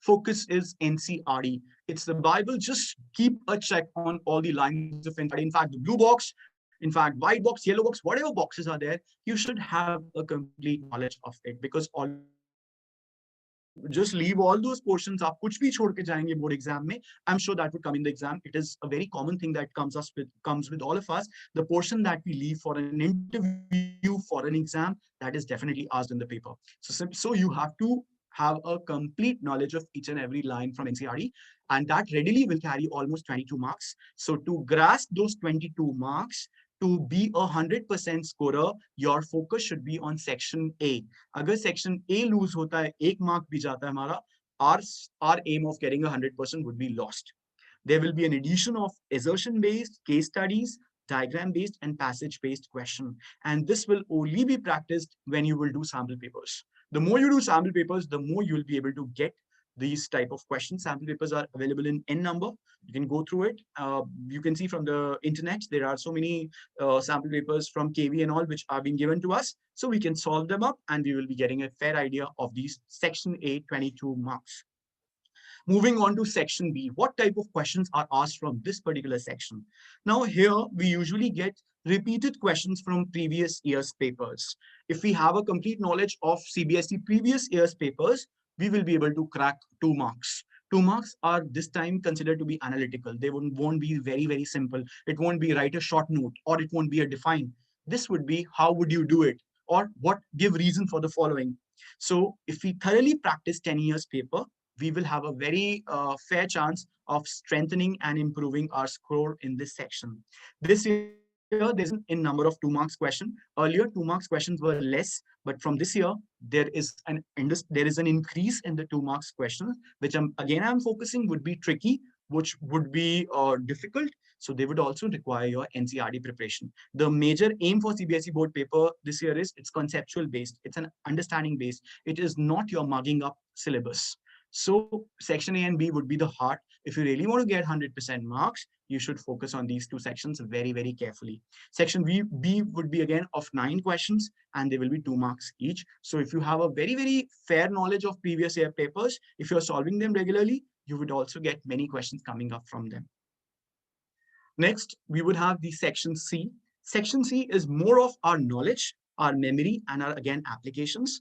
focus is NCERT. It's the Bible. Just keep a check on all the lines of NCERT. In fact, the blue box, in fact, white box, yellow box, whatever boxes are there, you should have a complete knowledge of it, because always just leave all those portions. आप कुछ भी छोड़ के जाएंगे board exam में, I'm sure that would come in the exam. It is a very common thing that comes with all of us. The portion that we leave for an interview, for an exam, that is definitely asked in the paper. So you have to have a complete knowledge of each and every line from NCERT, and that readily will carry almost 22 marks. So to grasp those 22 marks, to be 100% scorer, your focus should be on section A. अगर section A lose होता है, 1 mark भी जाता है हमारा, our aim of getting 100% would be lost. There will be an addition of assertion-based, case studies, diagram-based, and passage-based question. And this will only be practiced when you will do sample papers. The more you do sample papers, the more you will be able to get these type of questions. Sample papers are available in N number. You can go through it. You can see from the internet, there are so many sample papers from KV and all, which are being given to us. So we can solve them up, and we will be getting a fair idea of these section A 22 marks. Moving on to section B, what type of questions are asked from this particular section? Now here, we usually get repeated questions from previous year's papers. If we have a complete knowledge of CBSE previous year's papers, we will be able to crack 2 marks. 2 marks are this time considered to be analytical. They won't be very, very simple. It won't be write a short note, or it won't be a define. This would be how would you do it? or what give reason for the following. So if we thoroughly practice 10 years paper, we will have a very fair chance of strengthening and improving our score in this section. This year, there's an in number of 2 marks question. Earlier, 2 marks questions were less, but from this year, there is an increase in the 2 marks questions, which I'm focusing would be tricky, which would be difficult. So they would also require your NCRD preparation. The major aim for CBSE board paper this year is it's conceptual based. It's an understanding based. It is not your mugging up syllabus. So section A and B would be the heart. If you really want to get 100% marks, you should focus on these two sections very, very carefully. Section B would be again of 9 questions and there will be 2 marks each. So if you have a very, very fair knowledge of previous year papers, if you're solving them regularly, you would also get many questions coming up from them. Next, we would have the section C. Section C is more of our knowledge, our memory, and our, again, applications.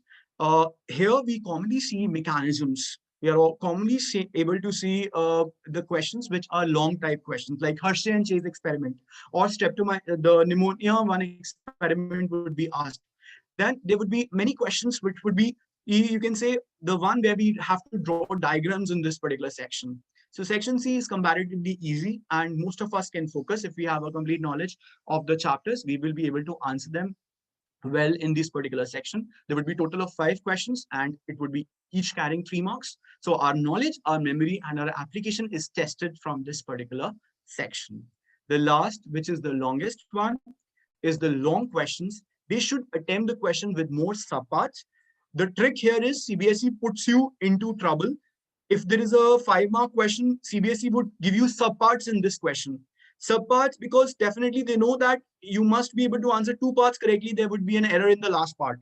Here we commonly see mechanisms. We are commonly able to see the questions which are long type questions like Hershey and Chase experiment or the pneumonia one experiment would be asked. Then there would be many questions which would be, you can say, the one where we have to draw diagrams in this particular section. So section C is comparatively easy and most of us can focus. If we have a complete knowledge of the chapters, we will be able to answer them well in this particular section. There would be a total of 5 questions and it would be each carrying 3 marks. So our knowledge, our memory, and our application is tested from this particular section. The last, which is the longest one, is the long questions. They should attempt the question with more subparts. The trick here is CBSE puts you into trouble. If there is a 5-mark question, CBSE would give you subparts in this question. Subparts because definitely they know that you must be able to answer 2 parts correctly. There would be an error in the last part.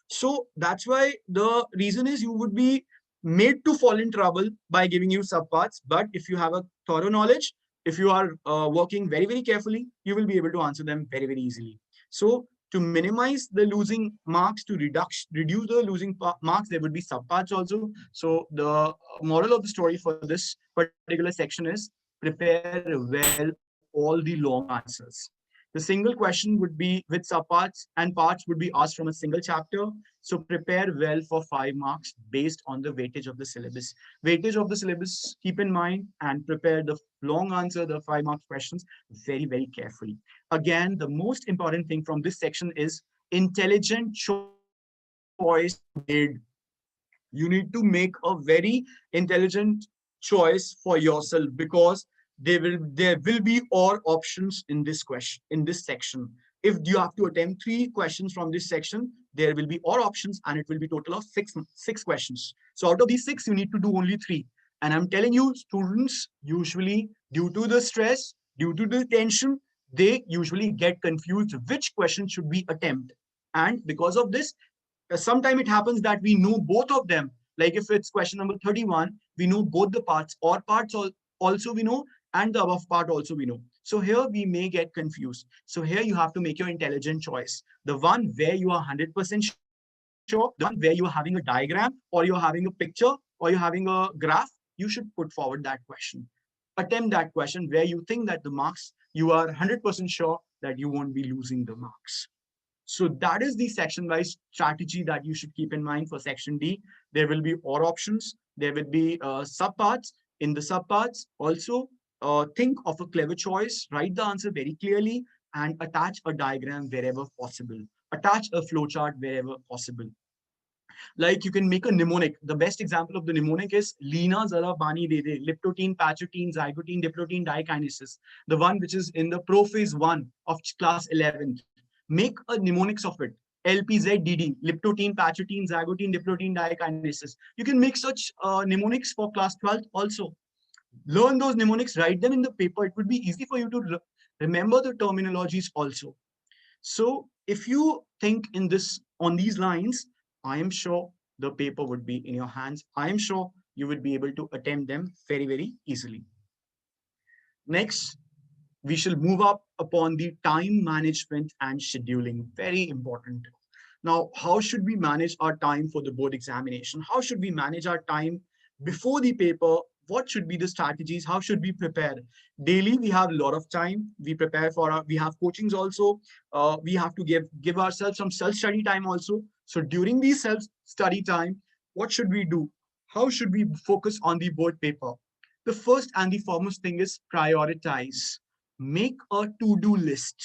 So that's why the reason is you would be made to fall in trouble by giving you subparts. But if you have a thorough knowledge, if you are working very, very carefully, you will be able to answer them very, very easily. So to minimize the losing marks, to reduce the losing marks, there would be subparts also. So the moral of the story for this particular section is prepare well all the long answers. The single question would be with subparts and parts would be asked from a single chapter. So prepare well for 5 marks based on the weightage of the syllabus. Weightage of the syllabus, keep in mind and prepare the long answer, the 5-mark questions very, very carefully. Again, the most important thing from this section is intelligent choice made. You need to make a very intelligent choice for yourself because there will be all options in this question, in this section. If you have to attempt 3 questions from this section, there will be all options and it will be total of six questions. So out of these 6, you need to do only 3. And I'm telling you, students usually, due to the stress, due to the tension, they usually get confused which question should we attempt. And because of this, sometimes it happens that we know both of them. Like if it's question number 31, we know both the parts, or parts also we know, and the above part also we know. So here we may get confused. So here you have to make your intelligent choice. The one where you are 100% sure, the one where you are having a diagram or you're having a picture or you're having a graph, you should put forward that question. Attempt that question where you think that the marks, you are 100% sure that you won't be losing the marks. So that is the section-wise strategy that you should keep in mind for section D. There will be OR options. There will be subparts. In the subparts, also think of a clever choice, write the answer very clearly, and attach a diagram wherever possible. Attach a flowchart wherever possible. Like you can make a mnemonic. The best example of the mnemonic is Lina Zara Bani Dede, Liptotine, Pachotine, Zygotine, Diprotine, Dikinesis. The one which is in the prophase 1 of class 11th. Make a mnemonics of it. LPZDD, Liptotine, Pachotine, Zygotine, Diprotine, Dikinesis. You can make such mnemonics for class 12th also. Learn those mnemonics, write them in the paper. It would be easy for you to remember the terminologies also. So if you think on these lines, I am sure the paper would be in your hands. I am sure you would be able to attempt them very, very easily. Next, we shall move up upon the time management and scheduling. Very important. Now, how should we manage our time for the board examination? How should we manage our time before the paper? what should be the strategies, how should we prepare. Daily we have a lot of time, we prepare for our, we have coachings also, we have to give ourselves some self study time also. So during these self study time, what should we do, how should we focus on the board paper? The first and the foremost thing is prioritize. Make a to-do list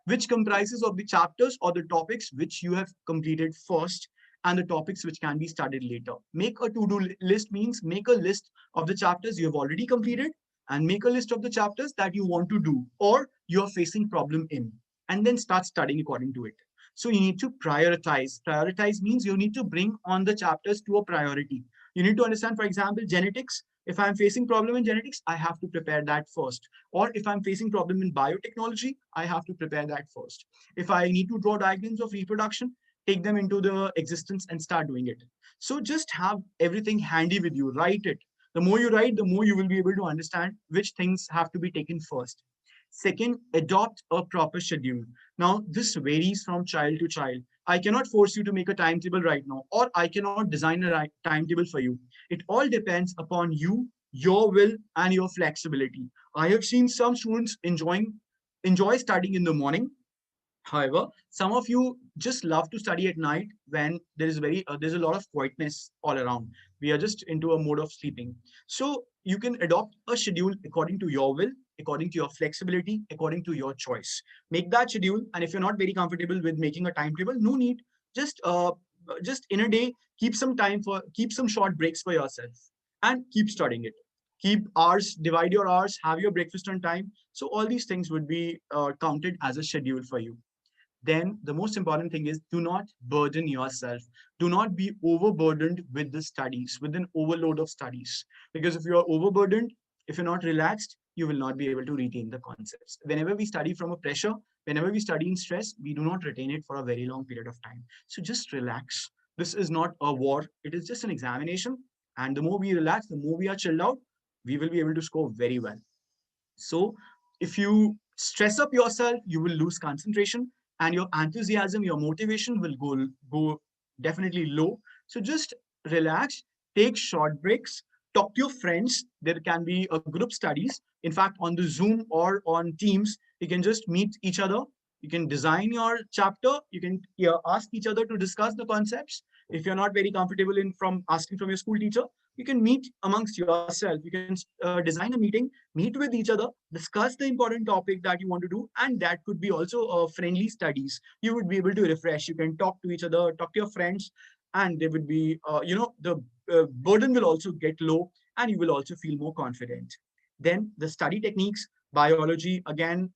which comprises of the chapters or the topics which you have completed first and the topics which can be studied later. Make a to-do list means make a list of the chapters you have already completed and make a list of the chapters that you want to do or you are facing problem in, and then start studying according to it. So you need to prioritize. Prioritize means you need to bring on the chapters to a priority. You need to understand, for example, genetics. If I'm facing problem in genetics, I have to prepare that first. Or if I'm facing problem in biotechnology, I have to prepare that first. If I need to draw diagrams of reproduction, take them into the existence and start doing it. So just have everything handy with you, write it. The more you write, the more you will be able to understand which things have to be taken first. Second, adopt a proper schedule. Now, this varies from child to child. I cannot force you to make a timetable right now, or I cannot design a timetable for you. It all depends upon you, your will, and your flexibility. I have seen some students enjoy studying in the morning. However, some of you just love to study at night when there's a lot of quietness all around. We are just into a mode of sleeping. So you can adopt a schedule according to your will, according to your flexibility, according to your choice. Make that schedule, and if you're not very comfortable with making a timetable, no need. Just just in a day, keep some short breaks for yourself, and keep studying it. Keep hours, divide your hours, have your breakfast on time. So all these things would be counted as a schedule for you. Then the most important thing is do not burden yourself. Do not be overburdened with the studies, with an overload of studies. Because if you are overburdened, if you're not relaxed, you will not be able to retain the concepts. Whenever we study from a pressure, whenever we study in stress, we do not retain it for a very long period of time. So just relax. This is not a war, it is just an examination. And the more we relax, the more we are chilled out, we will be able to score very well. So if you stress up yourself, you will lose concentration and your enthusiasm, your motivation will go definitely low. So just relax, take short breaks, talk to your friends. There can be a group studies. In fact, on the Zoom or on Teams, you can just meet each other. You can design your chapter. You can ask each other to discuss the concepts. If you're not very comfortable in from asking from your school teacher, you can meet amongst yourself. You can design a meeting, meet with each other, discuss the important topic that you want to do, and that could be also friendly studies. You would be able to refresh. You can talk to each other, talk to your friends, and there would be, the burden will also get low, and you will also feel more confident. Then the study techniques, biology, again,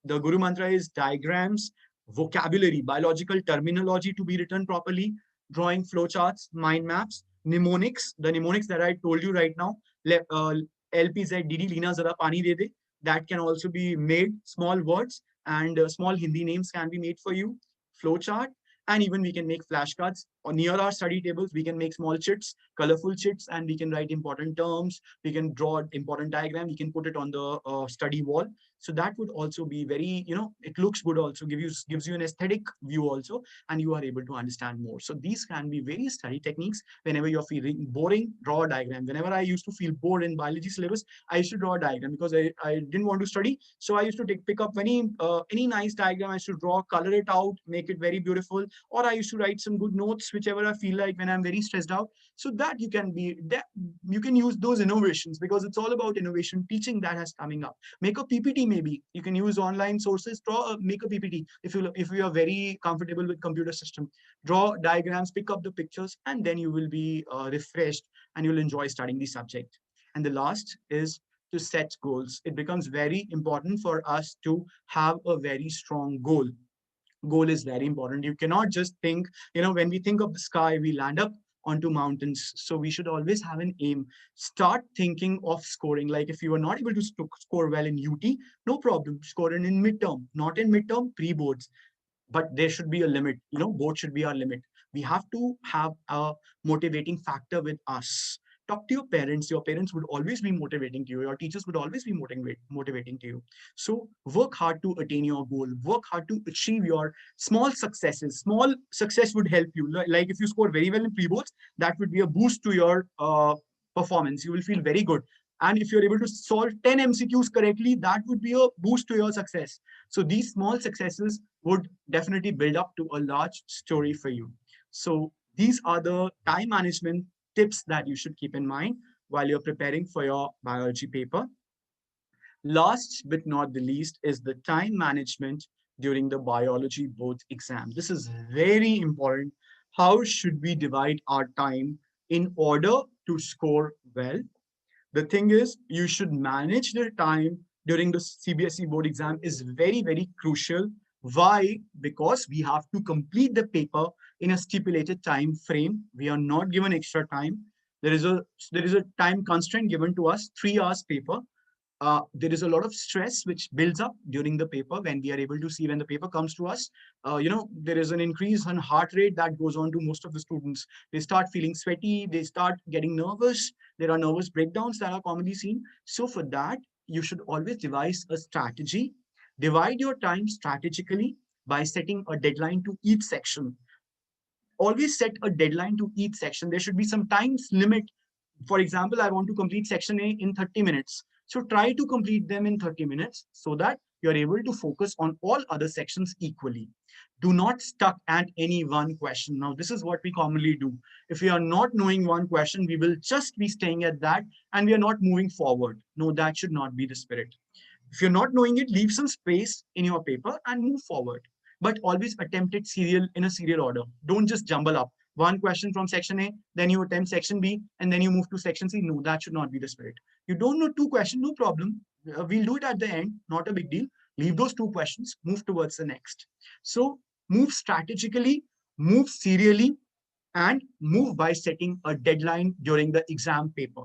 the Guru Mantra is diagrams, vocabulary, biological terminology to be written properly, drawing flowcharts, mind maps, mnemonics, the mnemonics that I told you right now, LPZ, DD, Lina, Zara, Pani De De, that can also be made, small words, and small Hindi names can be made for you, flowchart, and even we can make flashcards. Or near our study tables, we can make small chits, colorful chits, and we can write important terms. We can draw important diagram. We can put it on the study wall. So that would also be very, it looks good also, gives you an aesthetic view also, and you are able to understand more. So these can be various study techniques. Whenever you're feeling boring, draw a diagram. Whenever I used to feel bored in biology syllabus, I used to draw a diagram because I didn't want to study. So I used to pick up any nice diagram. I used to draw, color it out, make it very beautiful, or I used to write some good notes, whichever I feel like when I'm very stressed out. So that you can use those innovations, because it's all about innovation, teaching that has coming up. Make a PPT, maybe you can use online sources, make a PPT. If you are very comfortable with computer system, draw diagrams, pick up the pictures, and then you will be refreshed and you'll enjoy studying the subject. And the last is to set goals. It becomes very important for us to have a very strong goal is very important. You cannot just think, when we think of the sky, we land up onto mountains. So we should always have an aim. Start thinking of scoring. Like if you are not able to score well in UT, no problem. Score in midterm, not in midterm, pre-boards. But there should be a limit. Board should be our limit. We have to have a motivating factor with us. Talk to your parents. Your parents would always be motivating to you. Your teachers would always be motivating to you. So work hard to attain your goal. Work hard to achieve your small successes. Small success would help you. Like if you score very well in pre-boards, that would be a boost to your performance. You will feel very good. And if you're able to solve 10 MCQs correctly, that would be a boost to your success. So these small successes would definitely build up to a large story for you. So these are the time management tips that you should keep in mind while you're preparing for your biology paper. Last but not the least is the time management during the biology board exam. This is very important. How should we divide our time in order to score well? The thing is, you should manage the time during the CBSE board exam is very, very crucial. Why? Because we have to complete the paper in a stipulated time frame. We are not given extra time. There is a time constraint given to us, 3 hours paper. There is a lot of stress which builds up during the paper when we are able to see when the paper comes to us. There is an increase in heart rate that goes on to most of the students. They start feeling sweaty, they start getting nervous. There are nervous breakdowns that are commonly seen. So for that, you should always devise a strategy. Divide your time strategically by setting a deadline to each section. Always set a deadline to each section. There should be some time limit. For example, I want to complete section A in 30 minutes. So try to complete them in 30 minutes so that you're able to focus on all other sections equally. Do not stuck at any one question. Now, this is what we commonly do. If we are not knowing one question, we will just be staying at that and we are not moving forward. No, that should not be the spirit. If you're not knowing it, leave some space in your paper and move forward. But always attempt it serial in a serial order. Don't just jumble up. One question from section A, then you attempt section B, and then you move to section C. No, that should not be the spirit. You don't know two questions, no problem. We'll do it at the end, not a big deal. Leave those two questions, move towards the next. So move strategically, move serially, and move by setting a deadline during the exam paper.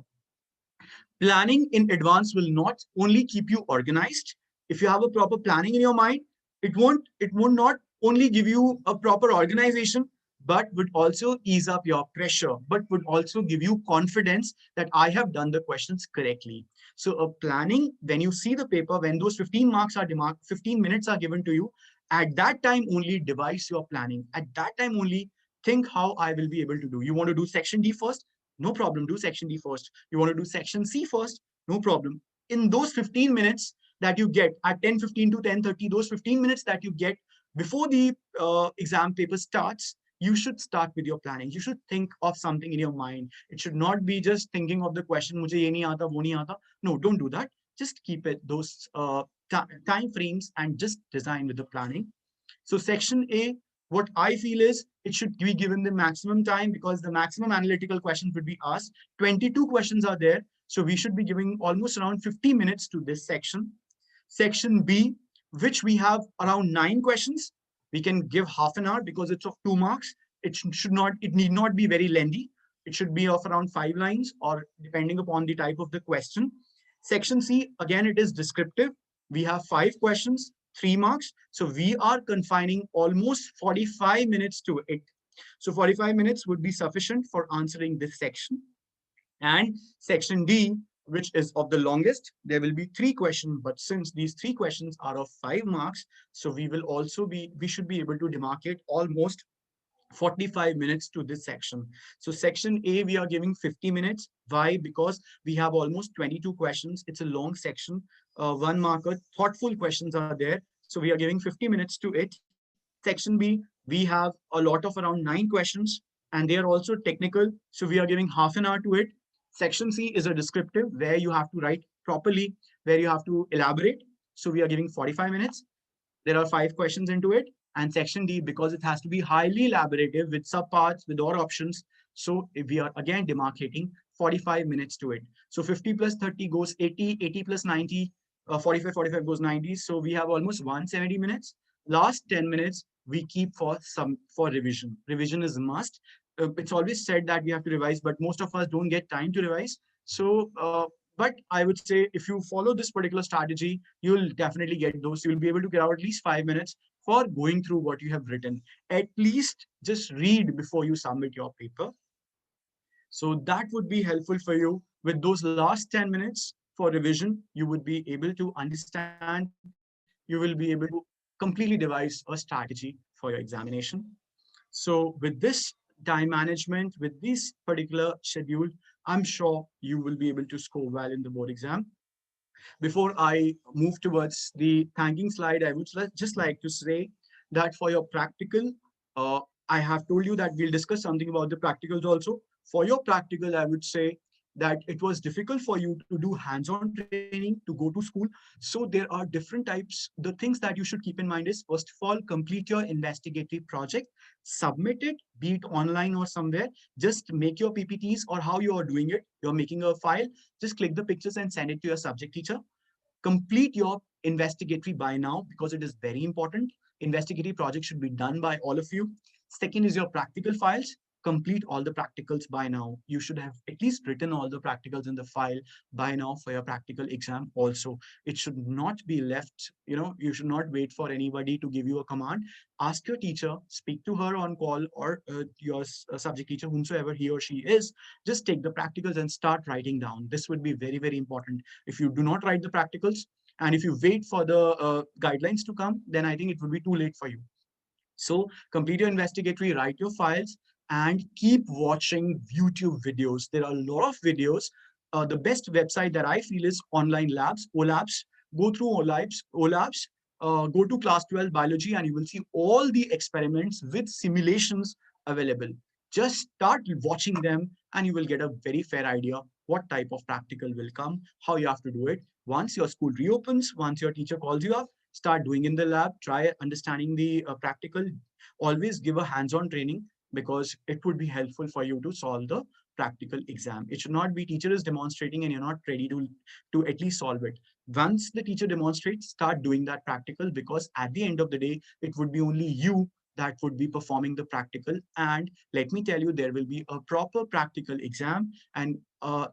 Planning in advance will not only keep you organized. If you have a proper planning in your mind, it won't not only give you a proper organization, but would also ease up your pressure, but would also give you confidence that I have done the questions correctly. So a planning, when you see the paper, when those 15 marks are demarked, 15 minutes are given to you, at that time only devise your planning. At that time only think how I will be able to do. You want to do section D first? No problem, do section D first. You want to do section C first? No problem. In those 15 minutes that you get at 10:15 to 10:30, those 15 minutes that you get before the exam paper starts, you should start with your planning. You should think of something in your mind. It should not be just thinking of the question, mujhe ye nahi aata, wo nahi aata. No, don't do that. Just keep it those time frames and just design with the planning. So section A, what I feel is it should be given the maximum time because the maximum analytical questions would be asked. 22 questions are there. So we should be giving almost around 50 minutes to this section. Section B, which we have around 9 questions. We can give half an hour because it's of 2 marks. It need not be very lengthy. It should be of around 5 lines or depending upon the type of the question. Section C, again, it is descriptive. We have 5 questions, 3 marks. So we are confining almost 45 minutes to it. So 45 minutes would be sufficient for answering this section. And section D, which is of the longest, there will be 3 questions, but since these 3 questions are of 5 marks, so we should be able to demarcate almost 45 minutes to this section. So section A, we are giving 50 minutes. Why? Because we have almost 22 questions. It's a long section, 1 marker, thoughtful questions are there. So we are giving 50 minutes to it. Section B, we have a lot of around 9 questions and they are also technical. So we are giving half an hour to it. Section C is a descriptive where you have to write properly, where you have to elaborate. So we are giving 45 minutes. There are 5 questions into it. And section D, because it has to be highly elaborative with subparts, with all options. So if we are again demarcating 45 minutes to it. So 50 plus 30 goes 80, 80 plus 90, 45 goes 90. So we have almost 170 minutes. Last 10 minutes, we keep for revision. Revision is a must. It's always said that we have to revise, but most of us don't get time to revise. So, but I would say if you follow this particular strategy, you'll definitely get those. You'll be able to get out at least 5 minutes for going through what you have written. At least just read before you submit your paper. So that would be helpful for you. With those last 10 minutes for revision, you would be able to understand, you will be able to completely devise a strategy for your examination. So with this time management, with this particular schedule, I'm sure you will be able to score well in the board exam. Before I move towards the thanking slide, I would just like to say that for your practical, uh, I have told you that we'll discuss something about the practicals also. For your practical, I would say that it was difficult for you to do hands-on training to go to school. So there are different types. The things that you should keep in mind is, first of all, complete your investigatory project, submit it, be it online or somewhere. Just make your PPTs or how you are doing it. You're making a file, just click the pictures and send it to your subject teacher. Complete your investigatory by now because it is very important. Investigatory project should be done by all of you. Second is your practical files. Complete all the practicals by now. You should have at least written all the practicals in the file by now for your practical exam also. It should not be left, you should not wait for anybody to give you a command. Ask your teacher, speak to her on call, or your subject teacher, whomsoever he or she is. Just take the practicals and start writing down. This would be very, very important. If you do not write the practicals, and if you wait for the guidelines to come, then I think it would be too late for you. So complete your investigatory, write your files, and keep watching YouTube videos. There are a lot of videos. The best website that I feel is Online Labs, OLabs. Go through OLabs, go to class 12 biology, and you will see all the experiments with simulations available. Just start watching them, and you will get a very fair idea what type of practical will come, how you have to do it. Once your school reopens, once your teacher calls you up, start doing in the lab, try understanding the practical. Always give a hands-on training because it would be helpful for you to solve the practical exam. It should not be teacher is demonstrating and you're not ready to at least solve it. Once the teacher demonstrates, start doing that practical, because at the end of the day, it would be only you that would be performing the practical. And let me tell you, there will be a proper practical exam, and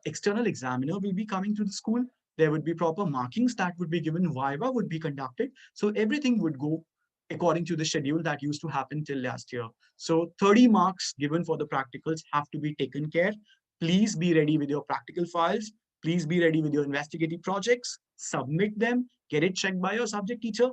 external examiner will be coming to the school. There would be proper markings that would be given, viva would be conducted, so everything would go according to the schedule that used to happen till last year. So 30 marks given for the practicals have to be taken care. Please be ready with your practical files. Please be ready with your investigative projects. Submit them, get it checked by your subject teacher.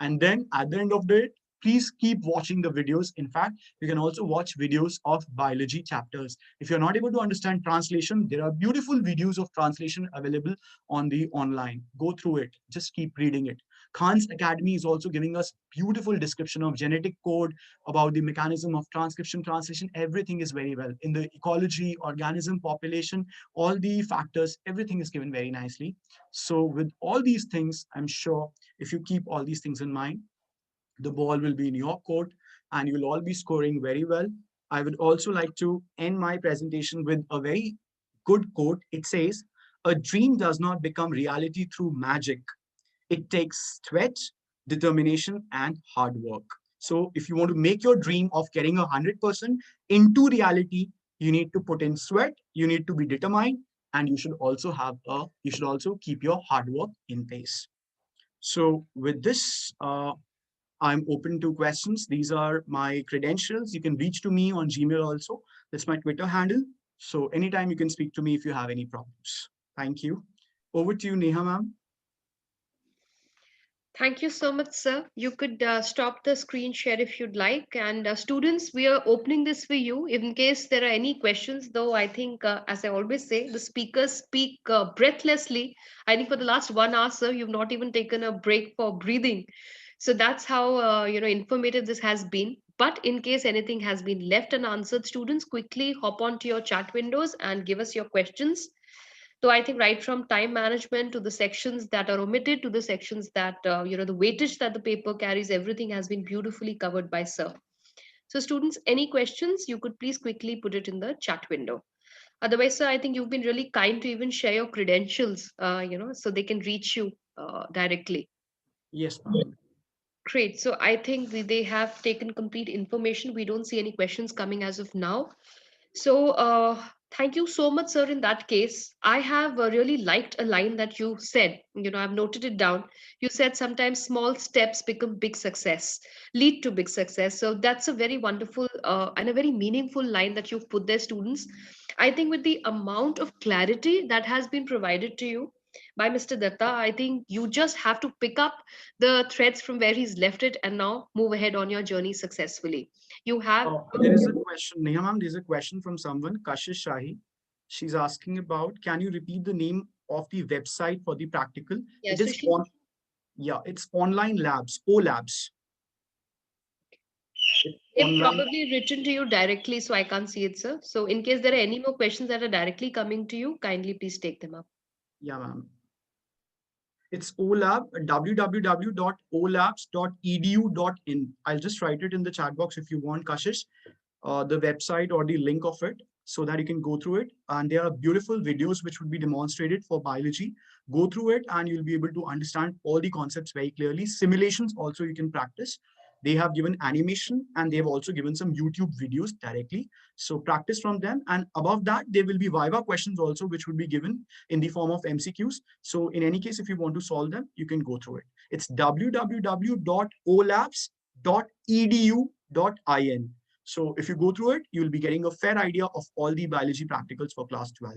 And then at the end of the day, please keep watching the videos. In fact, you can also watch videos of biology chapters. If you're not able to understand translation, there are beautiful videos of translation available on the online. Go through it. Just keep reading it. Khan's Academy is also giving us beautiful description of genetic code, about the mechanism of transcription, translation. Everything is very well. In the ecology, organism, population, all the factors, everything is given very nicely. So with all these things, I'm sure if you keep all these things in mind, the ball will be in your court and you'll all be scoring very well. I would also like to end my presentation with a very good quote. It says, "A dream does not become reality through magic. It takes sweat, determination, and hard work." So if you want to make your dream of getting 100% into reality, you need to put in sweat, you need to be determined, and you should also keep your hard work in place. So with this, I'm open to questions. These are my credentials. You can reach to me on Gmail also. That's my Twitter handle. So anytime you can speak to me if you have any problems. Thank you. Over to you, Neha ma'am. Thank you so much, sir. You could stop the screen share if you'd like. And students, we are opening this for you in case there are any questions. Though I think, as I always say, the speakers speak breathlessly. I think for the last 1 hour, sir, you've not even taken a break for breathing. So that's how informative this has been. But in case anything has been left unanswered, students, quickly hop onto your chat windows and give us your questions. So I think right from time management to the sections that are omitted to the sections that the weightage that the paper carries, everything has been beautifully covered by sir. So students, any questions, you could please quickly put it in the chat window. Otherwise, sir, I think you've been really kind to even share your credentials, so they can reach you directly. Yes, ma'am. Great. So I think they have taken complete information. We don't see any questions coming as of now. So, thank you so much, sir. In that case, I have really liked a line that you said. I've noted it down. You said sometimes small steps become big success, lead to big success. So, that's a very wonderful and a very meaningful line that you've put there, students. I think with the amount of clarity that has been provided to you by Mr. Datta, I think you just have to pick up the threads from where he's left it and now move ahead on your journey successfully. You have There is a question, Neha ma'am, there's a question from someone, Kashish Shahi. She's asking about, can you repeat the name of the website for the practical? Yeah, It so is she on, yeah, it's online labs, O labs. It's they've online. probably written to you directly, so I can't see it, sir. So in case there are any more questions that are directly coming to you, kindly please take them up. Yeah, ma'am. It's OLAB, www.olabs.edu.in. I'll just write it in the chat box if you want, Kashish, the website or the link of it so that you can go through it. And there are beautiful videos which would be demonstrated for biology. Go through it and you'll be able to understand all the concepts very clearly. Simulations also you can practice. They have given animation and they've also given some YouTube videos directly. So practice from them. And above that, there will be Viva questions also, which would be given in the form of MCQs. So in any case, if you want to solve them, you can go through it. It's www.olabs.edu.in. So if you go through it, you'll be getting a fair idea of all the biology practicals for class 12.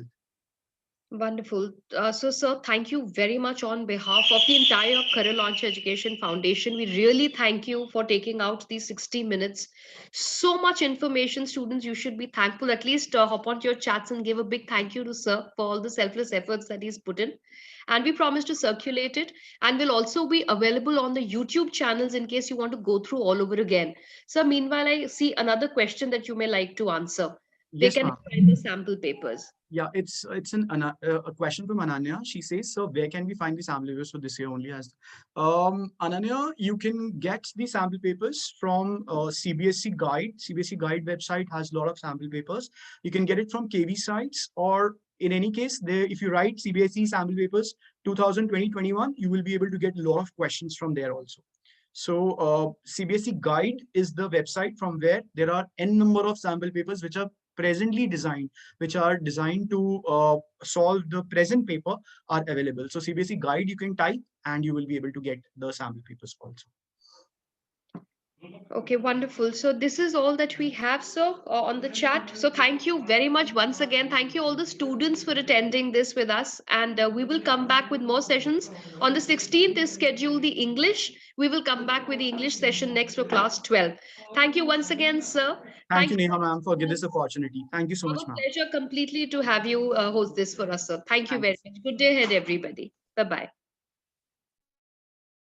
Wonderful. So, sir, thank you very much on behalf of the entire Career Launch Education Foundation. We really thank you for taking out these 60 minutes. So much information, students. You should be thankful. At least hop onto your chats and give a big thank you to sir for all the selfless efforts that he's put in. And we promise to circulate it. And will also be available on the YouTube channels in case you want to go through all over again. So, meanwhile, I see another question that you may like to answer. Where Yes, can ma'am. we find the sample papers? Yeah, it's a question from Ananya. She says, "So where can we find the sample papers for this year only?" As Ananya, you can get the sample papers from CBSE Guide. CBSE Guide website has a lot of sample papers. You can get it from KV sites, or in any case, there if you write CBSE sample papers 2020-21, you will be able to get a lot of questions from there also. So CBSE Guide is the website from where there are n number of sample papers which are presently designed, which are designed to solve the present paper, are available. So CBSE Guide you can type and you will be able to get the sample papers also. Okay, wonderful. So this is all that we have, sir, on the chat. So thank you very much once again. Thank you all the students for attending this with us. And we will come back with more sessions. On the 16th is scheduled the English. We will come back with the English session next for class 12. Thank you once again, sir. Thank Thank you, you Neha for ma'am, for joining this us. opportunity. Thank you so much, Our ma'am. pleasure completely to have you host this for us, sir. Thank you Thank very you. much. Good day ahead, everybody. Bye-bye.